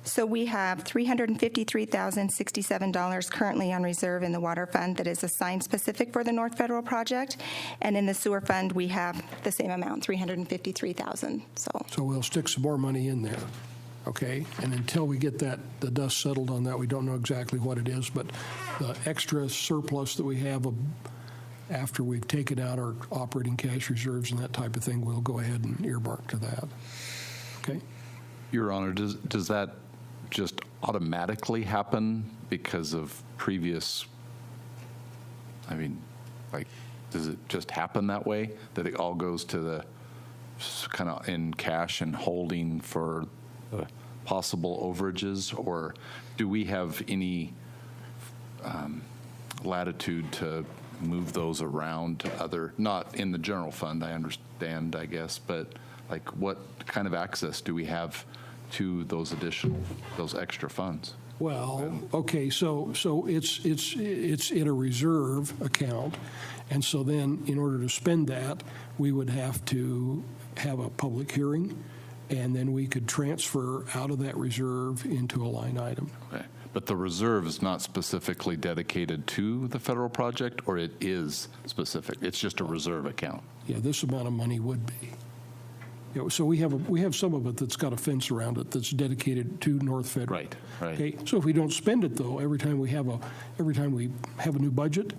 Speaker 16: So we have $353,067 currently on reserve in the water fund that is assigned specific for the North Federal project, and in the sewer fund we have the same amount, $353,000.
Speaker 5: So we'll stick some more money in there. Okay, and until we get the dust settled on that, we don't know exactly what it is, but the extra surplus that we have after we've taken out our operating cash reserves and that type of thing, we'll go ahead and earmark to that. Okay?
Speaker 15: Your Honor, does that just automatically happen because of previous, does it just happen that way, that it all goes to the kind of in cash and holding for possible overages, or do we have any latitude to move those around to other, not in the general fund, I understand, I guess, but what kind of access do we have to those extra funds?
Speaker 5: Well, okay, so it's in a reserve account, and so then in order to spend that, we would have to have a public hearing, and then we could transfer out of that reserve into a line item.
Speaker 15: Okay. But the reserve is not specifically dedicated to the federal project, or it is specific? It's just a reserve account?
Speaker 5: Yeah, this amount of money would be. So we have some of it that's got a fence around it that's dedicated to North Federal.
Speaker 15: Right.
Speaker 5: Okay. So if we don't spend it though, every time we have a new budget,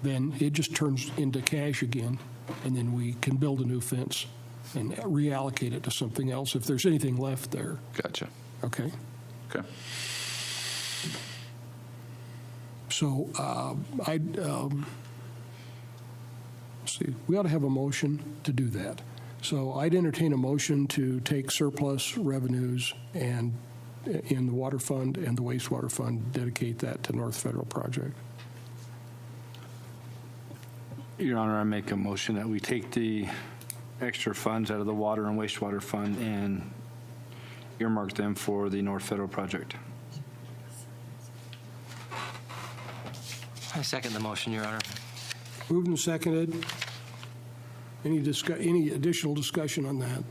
Speaker 5: then it just turns into cash again, and then we can build a new fence and reallocate it to something else if there's anything left there.
Speaker 15: Gotcha.
Speaker 5: Okay?
Speaker 15: Okay.
Speaker 5: So let's see, we ought to have a motion to do that. So I'd entertain a motion to take surplus revenues and in the water fund and the wastewater fund, dedicate that to North Federal Project.
Speaker 7: Your Honor, I make a motion that we take the extra funds out of the water and wastewater fund and earmark them for the North Federal project.
Speaker 2: I second the motion, Your Honor.
Speaker 5: Moved and seconded. Any additional discussion on that?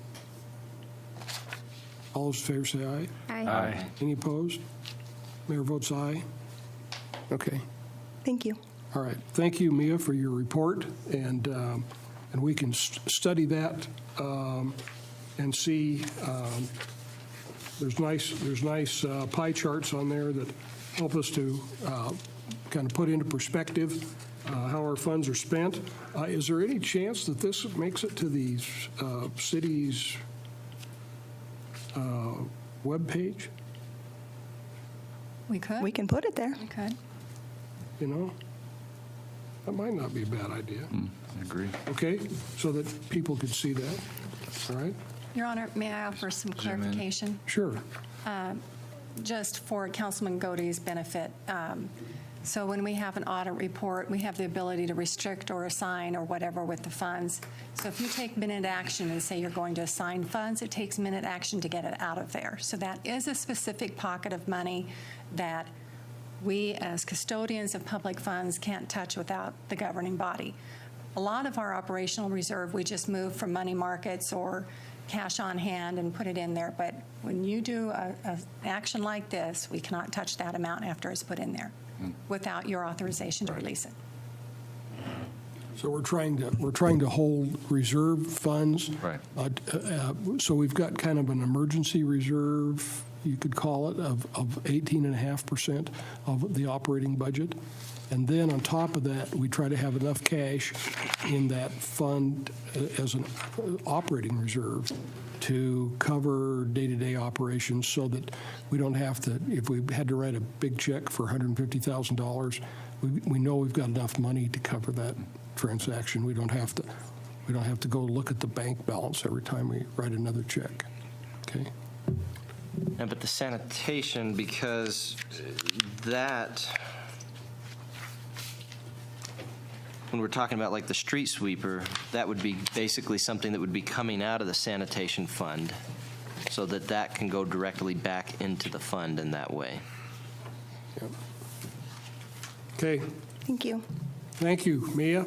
Speaker 5: All those in favor say aye.
Speaker 1: Aye.
Speaker 7: Aye.
Speaker 5: Any opposed? Mayor votes aye. Okay.
Speaker 16: Thank you.
Speaker 5: All right. Thank you, Mia, for your report, and we can study that and see. There's nice pie charts on there that help us to kind of put into perspective how our funds are spent. Is there any chance that this makes it to the city's webpage?
Speaker 4: We could.
Speaker 16: We can put it there.
Speaker 4: We could.
Speaker 5: You know, that might not be a bad idea.
Speaker 15: I agree.
Speaker 5: Okay, so that people could see that. All right?
Speaker 4: Your Honor, may I offer some clarification?
Speaker 5: Sure.
Speaker 4: Just for Councilman Godey's benefit. So when we have an audit report, we have the ability to restrict or assign or whatever with the funds. So if you take minute action and say you're going to assign funds, it takes minute action to get it out of there. So that is a specific pocket of money that we as custodians of public funds can't touch without the governing body. A lot of our operational reserve, we just move from money markets or cash on hand and put it in there. But when you do an action like this, we cannot touch that amount after it's put in there without your authorization to release it.
Speaker 5: So we're trying to hold reserve funds.
Speaker 15: Right.
Speaker 5: So we've got kind of an emergency reserve, you could call it, of 18.5% of the operating budget. And then on top of that, we try to have enough cash in that fund as an operating reserve to cover day-to-day operations so that we don't have to, if we had to write a big check for $150,000, we know we've got enough money to cover that transaction. We don't have to go look at the bank balance every time we write another check. Okay?
Speaker 2: Yeah, but the sanitation, because that, when we're talking about like the street sweeper, that would be basically something that would be coming out of the sanitation fund so that that can go directly back into the fund in that way.
Speaker 5: Yep. Okay.
Speaker 16: Thank you.
Speaker 5: Thank you, Mia.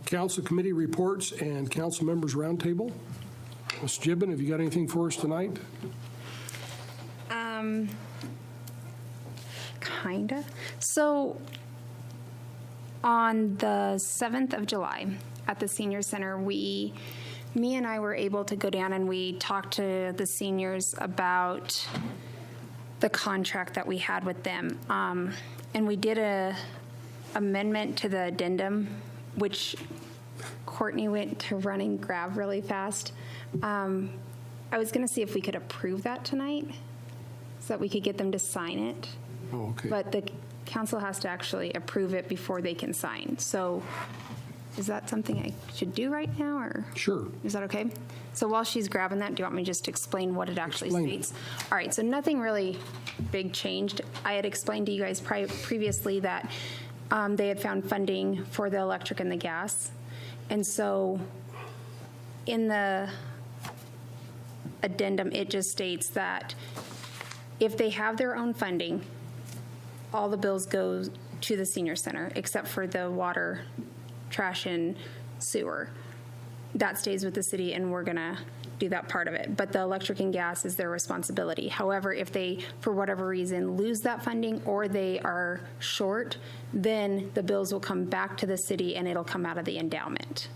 Speaker 5: Council committee reports and council members roundtable. Ms. Gibbon, have you got anything for us tonight?
Speaker 1: Kinda. So on the 7th of July at the senior center, me and I were able to go down and we talked to the seniors about the contract that we had with them. And we did a amendment to the addendum, which Courtney went to run and grab really fast. I was going to see if we could approve that tonight so that we could get them to sign it.
Speaker 5: Oh, okay.
Speaker 1: But the council has to actually approve it before they can sign. So is that something I should do right now, or?
Speaker 5: Sure.
Speaker 1: Is that okay? So while she's grabbing that, do you want me just to explain what it actually states? All right, so nothing really big changed. I had explained to you guys previously that they had found funding for the electric and the gas. And so in the addendum, it just states that if they have their own funding, all the bills go to the senior center except for the water, trash, and sewer. That stays with the city, and we're going to do that part of it. But the electric and gas is their responsibility. However, if they, for whatever reason, lose that funding or they are short, then the bills will come back to the city, and it'll come out of the endowment.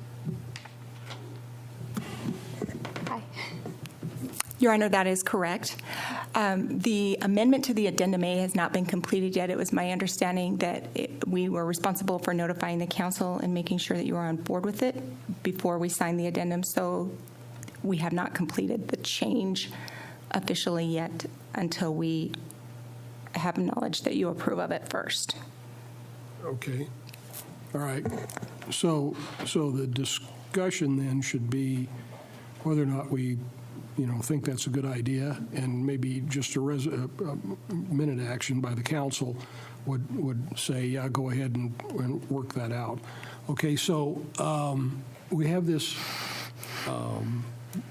Speaker 1: Hi.
Speaker 16: Your Honor, that is correct. The amendment to the addendum A has not been completed yet. It was my understanding that we were responsible for notifying the council and making sure that you were on board with it before we signed the addendum. So we have not completed the change officially yet until we have knowledge that you approve of it first.
Speaker 5: Okay. All right. So the discussion then should be whether or not we, think that's a good idea, and maybe just a minute action by the council would say, yeah, go ahead and work that out. Okay, so we have this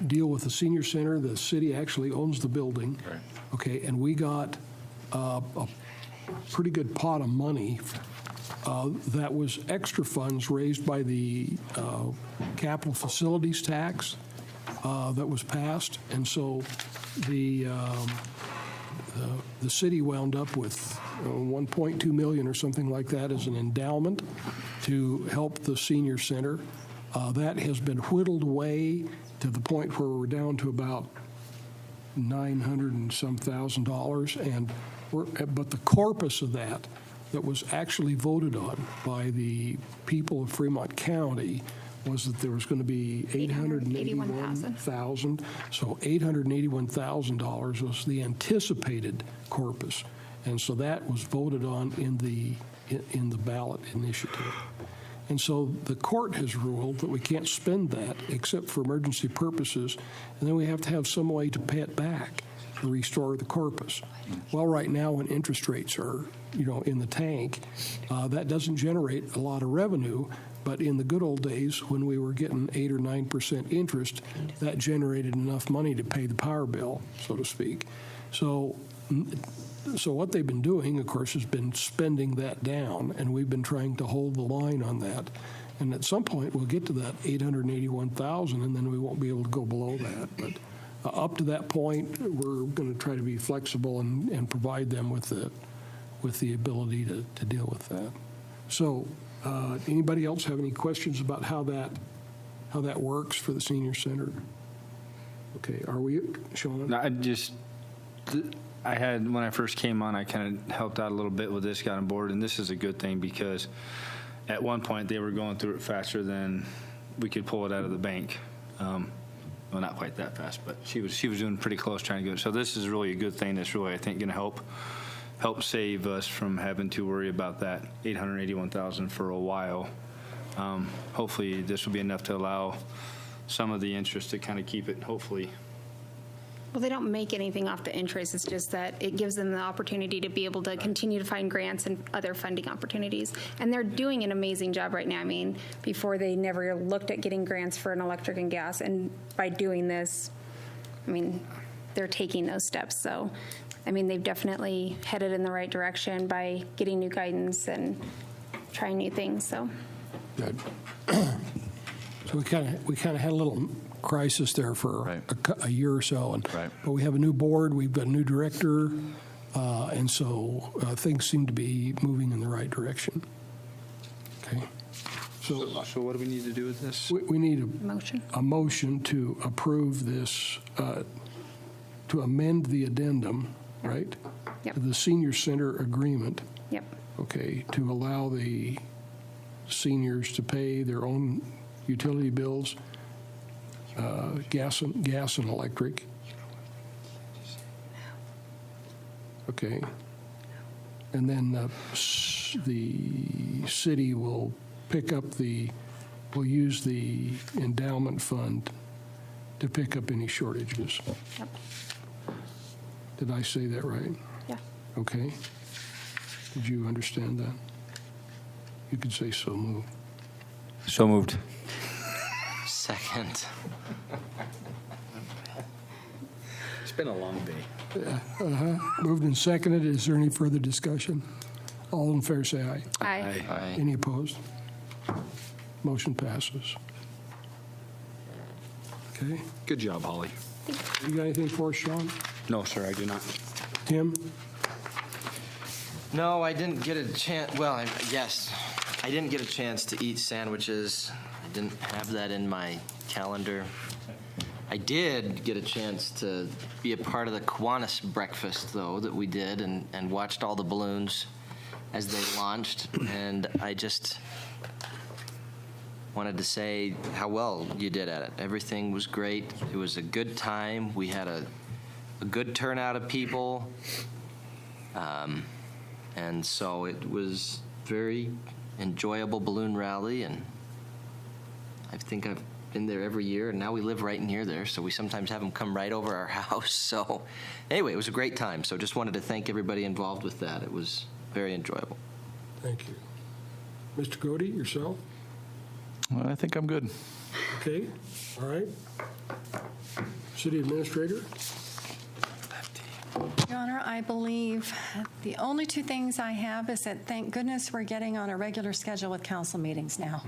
Speaker 5: deal with the senior center. The city actually owns the building.
Speaker 15: Right.
Speaker 5: Okay, and we got a pretty good pot of money that was extra funds raised by the capital facilities tax that was passed, and so the city wound up with $1.2 million or something like that as an endowment to help the senior center. That has been whittled away to the point where we're down to about $900 and some thousand, and but the corpus of that was actually voted on by the people of Fremont County was that there was going to be $881,000. So $881,000 was the anticipated corpus, and so that was voted on in the ballot initiative. And so the court has ruled that we can't spend that except for emergency purposes, and then we have to have some way to pay it back to restore the corpus. Well, right now when interest rates are, in the tank, that doesn't generate a lot of revenue, but in the good old days when we were getting 8 or 9% interest, that generated enough money to pay the power bill, so to speak. So what they've been doing, of course, has been spending that down, and we've been trying to hold the line on that. And at some point, we'll get to that $881,000, and then we won't be able to go below that. But up to that point, we're going to try to be flexible and provide them with the ability to deal with that. So, anybody else have any questions about how that works for the senior center? Okay, are we, Sean?
Speaker 7: No, I had, when I first came on, I kind of helped out a little bit with this, got on board, and this is a good thing because at one point they were going through it faster than we could pull it out of the bank. Well, not quite that fast, but she was doing pretty close trying to go. So this is really a good thing that's really, I think, going to help save us from having to worry about that $881,000 for a while. Hopefully this will be enough to allow some of the interest to kind of keep it, hopefully.
Speaker 1: Well, they don't make anything off the interest. It's just that it gives them the opportunity to be able to continue to find grants and other funding opportunities. And they're doing an amazing job right now. I mean, before they never looked at getting grants for an electric and gas. And by doing this, I mean, they're taking those steps. So, I mean, they've definitely headed in the right direction by getting new guidance and trying new things. So,
Speaker 5: good. So we kind of had a little crisis there for a year or so, but we have a new board, we've got a new director, and so things seem to be moving in the right direction. Okay. So
Speaker 7: what do we need to do with this?
Speaker 5: We need
Speaker 1: a
Speaker 5: motion to approve this, to amend the addendum, right?
Speaker 1: Yep.
Speaker 5: To the senior center agreement.
Speaker 1: Yep.
Speaker 5: Okay, to allow the seniors to pay their own utility bills, gas and electric. Okay. And then the city will will use the endowment fund to pick up any shortages.
Speaker 1: Yep.
Speaker 5: Did I say that right?
Speaker 1: Yeah.
Speaker 5: Okay. Did you understand that? You could say so moved.
Speaker 7: So moved.
Speaker 2: Second.
Speaker 7: It's been a long day.
Speaker 5: Moved and seconded. Is there any further discussion? All in favor say aye.
Speaker 1: Aye.
Speaker 2: Aye.
Speaker 5: Any opposed? Motion passes. Okay.
Speaker 7: Good job, Holly.
Speaker 5: You got anything for us, Sean?
Speaker 7: No, sir, I do not.
Speaker 5: Tim?
Speaker 2: No, I didn't get a chance. Well, yes, I didn't get a chance to eat sandwiches. I didn't have that in my calendar. I did get a chance to be a part of the Kiwanis breakfast, though, that we did, and watched all the balloons as they launched. And I just wanted to say how well you did at it. Everything was great. It was a good time. We had a good turnout of people. And so it was very enjoyable balloon rally, and I think I've been there every year, and now we live right near there, so we sometimes have them come right over our house. So anyway, it was a great time. So just wanted to thank everybody involved with that. It was very enjoyable.
Speaker 5: Thank you. Mr. Cody, yourself?
Speaker 15: Well, I think I'm good.
Speaker 5: Okay, all right. City Administrator?
Speaker 4: Your Honor, I believe the only two things I have is that thank goodness we're getting on a regular schedule with council meetings now.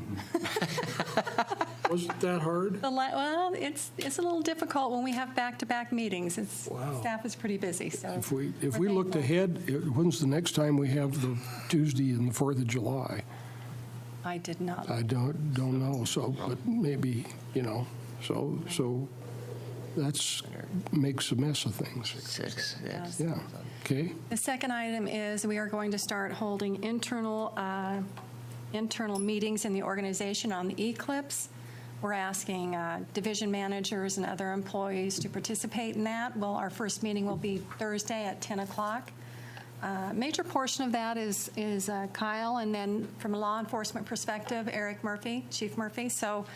Speaker 5: Was it that hard?
Speaker 4: Well, it's a little difficult when we have back-to-back meetings.
Speaker 5: Wow.
Speaker 4: Staff is pretty busy, so.
Speaker 5: If we looked ahead, when's the next time we have the Tuesday and the 4th of July?
Speaker 4: I did not.
Speaker 5: I don't know, so, but maybe, so that's makes a mess of things.
Speaker 2: 6, yes.
Speaker 5: Yeah, okay.
Speaker 4: The second item is we are going to start holding internal meetings in the organization on the eclipse. We're asking division managers and other employees to participate in that. Well, our first meeting will be Thursday at 10 o'clock. Major portion of that is Kyle, and then from a law enforcement perspective, Eric Murphy, Chief Murphy. So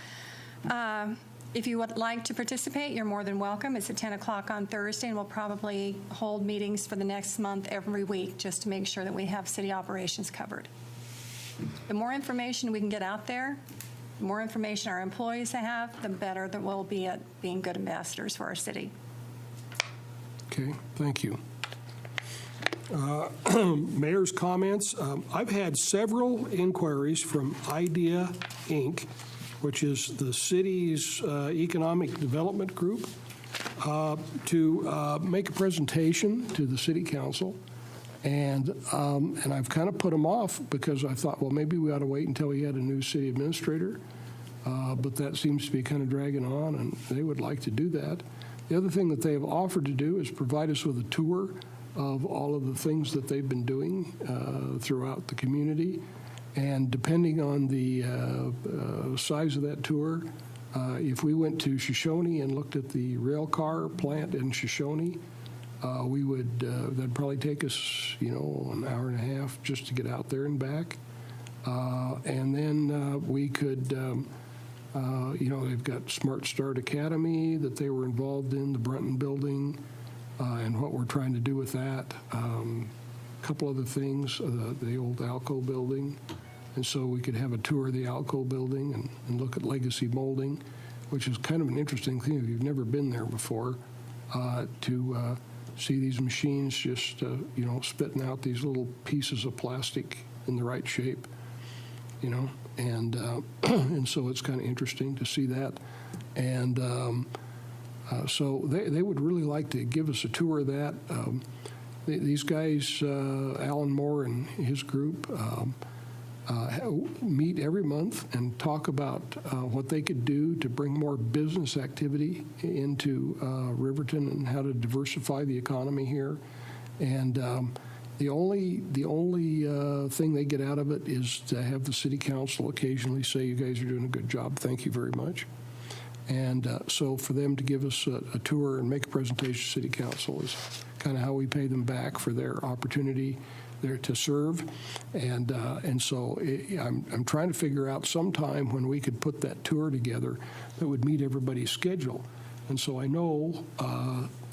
Speaker 4: if you would like to participate, you're more than welcome. It's at 10 o'clock on Thursday, and we'll probably hold meetings for the next month every week just to make sure that we have city operations covered. The more information we can get out there, the more information our employees have, the better that we'll be at being good ambassadors for our city.
Speaker 5: Okay, thank you. Mayor's comments. I've had several inquiries from IDEA, Inc., which is the city's economic development group, to make a presentation to the city council. And I've kind of put them off because I thought, well, maybe we ought to wait until we had a new city administrator. But that seems to be kind of dragging on, and they would like to do that. The other thing that they have offered to do is provide us with a tour of all of the things that they've been doing throughout the community. And depending on the size of that tour, if we went to Shoshone and looked at the rail car plant in Shoshone, we would, that'd probably take us, an hour and a half just to get out there and back. And then we could, they've got Smart Start Academy that they were involved in, the Brunton building, and what we're trying to do with that. A couple other things, the old Alco building. And so we could have a tour of the Alco building and look at legacy molding, which is kind of an interesting thing if you've never been there before, to see these machines just, spitting out these little pieces of plastic in the right shape, and so it's kind of interesting to see that. And so they would really like to give us a tour of that. These guys, Alan Moore and his group, meet every month and talk about what they could do to bring more business activity into Riverton and how to diversify the economy here. And the only thing they get out of it is to have the city council occasionally say, "You guys are doing a good job. Thank you very much." And so for them to give us a tour and make a presentation to city council is kind of how we pay them back for their opportunity there to serve. And so I'm trying to figure out some time when we could put that tour together that would meet everybody's schedule. And so I know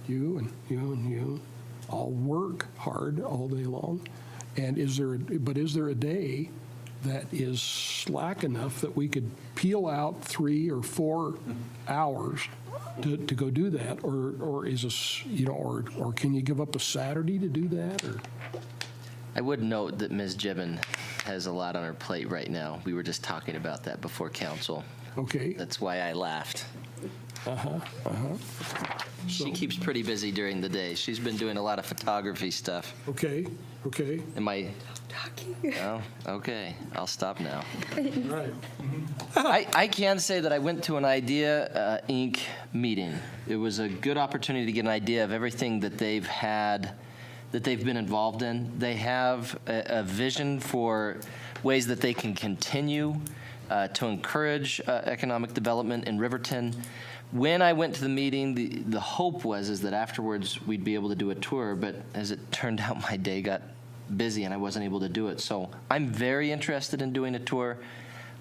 Speaker 5: you and you all work hard all day long. And is there a day that is slack enough that we could peel out 3 or 4 hours to go do that, or is this, or can you give up a Saturday to do that? Or
Speaker 2: I would note that Ms. Gibbon has a lot on her plate right now. We were just talking about that before council.
Speaker 5: Okay.
Speaker 2: That's why I laughed. She keeps pretty busy during the day. She's been doing a lot of photography stuff.
Speaker 5: Okay.
Speaker 2: Am I? Oh, okay. I'll stop now.
Speaker 5: All right.
Speaker 2: I can say that I went to an Idea Inc. meeting. It was a good opportunity to get an idea of everything that they've had, that they've been involved in. They have a vision for ways that they can continue to encourage economic development in Riverton. When I went to the meeting, the hope was that afterwards we'd be able to do a tour, but as it turned out, my day got busy and I wasn't able to do it. So I'm very interested in doing a tour.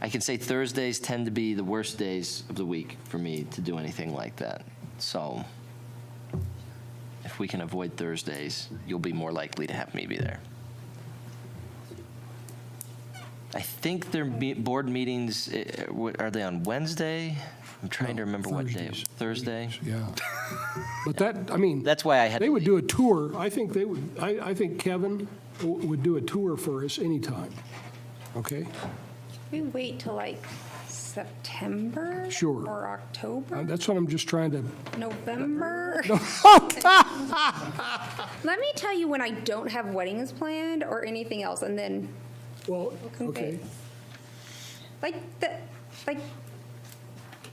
Speaker 2: I can say Thursdays tend to be the worst days of the week for me to do anything like that. So if we can avoid Thursdays, you'll be more likely to have me be there. I think their board meetings, are they on Wednesday? I'm trying to remember what day. Thursday?
Speaker 5: Yeah. But that, I mean.
Speaker 2: That's why I had.
Speaker 5: They would do a tour. I think they would, I think Kevin would do a tour for us anytime. Okay?
Speaker 1: We wait till like September?
Speaker 5: Sure.
Speaker 1: Or October?
Speaker 5: That's what I'm just trying to.
Speaker 1: November? Let me tell you when I don't have weddings planned or anything else, and then.
Speaker 5: Well, okay.
Speaker 1: Like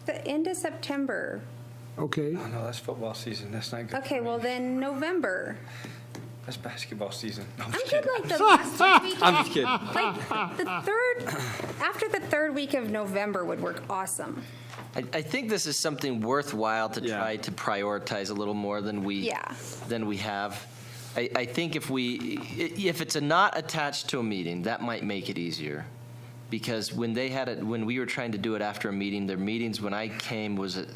Speaker 1: the end of September.
Speaker 5: Okay.
Speaker 7: Oh, no, that's football season. That's not good.
Speaker 1: Okay, well then November.
Speaker 7: That's basketball season. No,
Speaker 1: I'm good like the last week.
Speaker 7: I'm just kidding.
Speaker 1: Like the after the third week of November would work awesome.
Speaker 2: I think this is something worthwhile to try to prioritize a little more than we have. I think if it's not attached to a meeting, that might make it easier. Because when when we were trying to do it after a meeting, their meetings when I came was at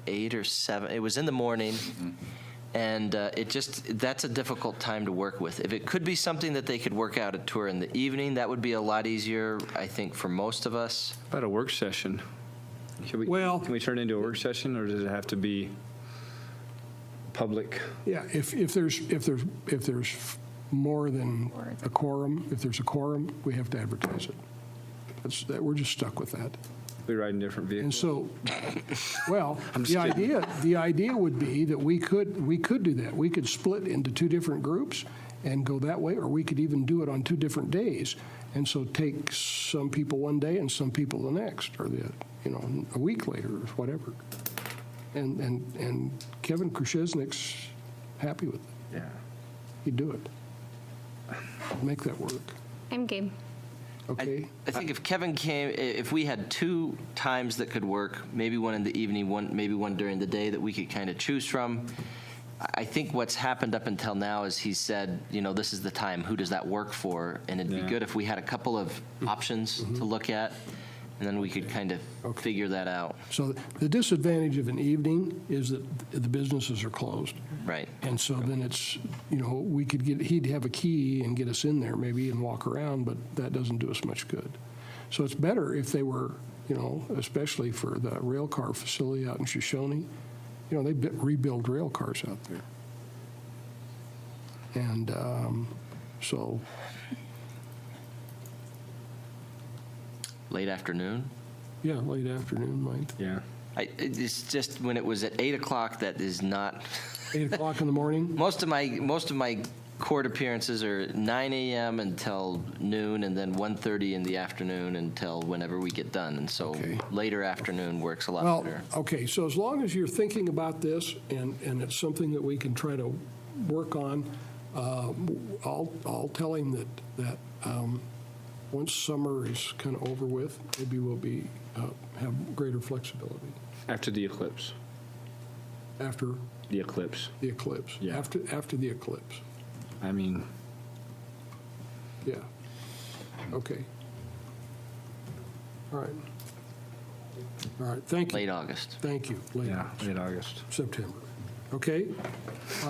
Speaker 2: 8 or 7. It was in the morning, and that's a difficult time to work with. If it could be something that they could work out a tour in the evening, that would be a lot easier, I think, for most of us.
Speaker 7: How about a work session? Can we turn it into a work session, or does it have to be public?
Speaker 5: Yeah, if there's more than a quorum, if there's a quorum, we have to advertise it. We're just stuck with that.
Speaker 7: We ride in different vehicles.
Speaker 5: And so, well, the idea would be that we could do that. We could split into two different groups and go that way, or we could even do it on 2 different days. And so take some people one day and some people the next, or a week later, or whatever. And Kevin Krzyznik's happy with it.
Speaker 7: Yeah.
Speaker 5: He'd do it. Make that work.
Speaker 1: I'm game.
Speaker 5: Okay.
Speaker 2: I think if Kevin came, if we had 2 times that could work, maybe one in the evening, maybe one during the day that we could kind of choose from. I think what's happened up until now is he said, this is the time. Who does that work for? And it'd be good if we had a couple of options to look at, and then we could kind of figure that out.
Speaker 5: So the disadvantage of an evening is that the businesses are closed.
Speaker 2: Right.
Speaker 5: And so then it's, we could he'd have a key and get us in there maybe and walk around, but that doesn't do us much good. So it's better if they were, especially for the rail car facility out in Shoshone, they rebuild rail cars out there. And so.
Speaker 2: Late afternoon?
Speaker 5: Yeah, late afternoon, might.
Speaker 7: Yeah.
Speaker 2: It's just when it was at 8 o'clock, that is not.
Speaker 5: 8 o'clock in the morning?
Speaker 2: Most of my court appearances are 9 a.m. until noon, and then 1:30 in the afternoon until whenever we get done. And so later afternoon works a lot better.
Speaker 5: Okay, so as long as you're thinking about this and it's something that we can try to work on, I'll tell him that once summer is kind of over with, maybe we'll have greater flexibility.
Speaker 7: After the eclipse.
Speaker 5: After?
Speaker 7: The eclipse.
Speaker 5: The eclipse.
Speaker 7: Yeah.
Speaker 5: After the eclipse.
Speaker 7: I mean.
Speaker 5: Yeah. Okay. All right, thank you.
Speaker 2: Late August.
Speaker 5: Thank you.
Speaker 7: Late August.
Speaker 5: September. Okay.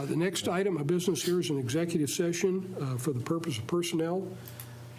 Speaker 5: The next item of business here is an executive session for the purpose of personnel.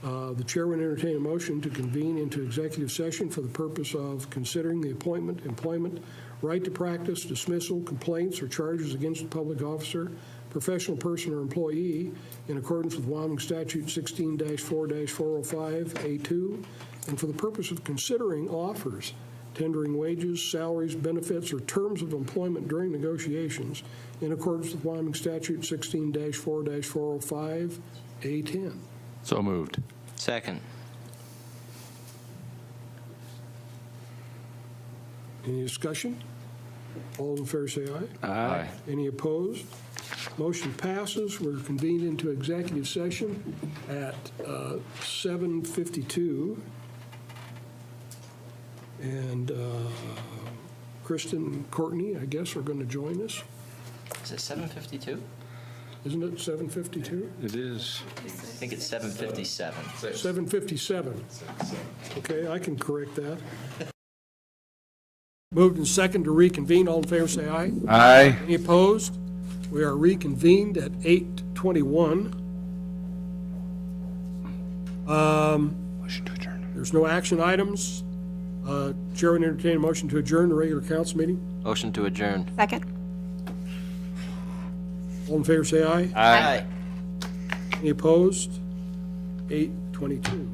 Speaker 5: The chair would entertain a motion to convene into executive session for the purpose of considering the appointment, employment, right to practice, dismissal, complaints, or charges against a public officer, professional person, or employee in accordance with Wyoming Statute 16-4-405A2, and for the purpose of considering offers tendering wages, salaries, benefits, or terms of employment during negotiations in accordance with Wyoming Statute 16-4-405A10.
Speaker 15: So moved.
Speaker 2: Second.
Speaker 5: Any discussion? All in favor say aye.
Speaker 15: Aye.
Speaker 5: Any opposed? Motion passes. We're convened into executive session at 7:52. And Kristen and Courtney, I guess, are going to join us.
Speaker 2: Is it 7:52?
Speaker 5: Isn't it 7:52?
Speaker 3: It is.
Speaker 2: I think it's 7:57.
Speaker 5: 7:57. Okay, I can correct that. Moved and second to reconvene. All in favor say aye.
Speaker 15: Aye.
Speaker 5: Any opposed? We are reconvened at 8:21.
Speaker 3: Motion to adjourn.
Speaker 5: There's no action items. Chair would entertain a motion to adjourn the regular council meeting.
Speaker 2: Motion to adjourn.
Speaker 4: Second.
Speaker 5: All in favor say aye.
Speaker 2: Aye.
Speaker 5: Any opposed? 8:22.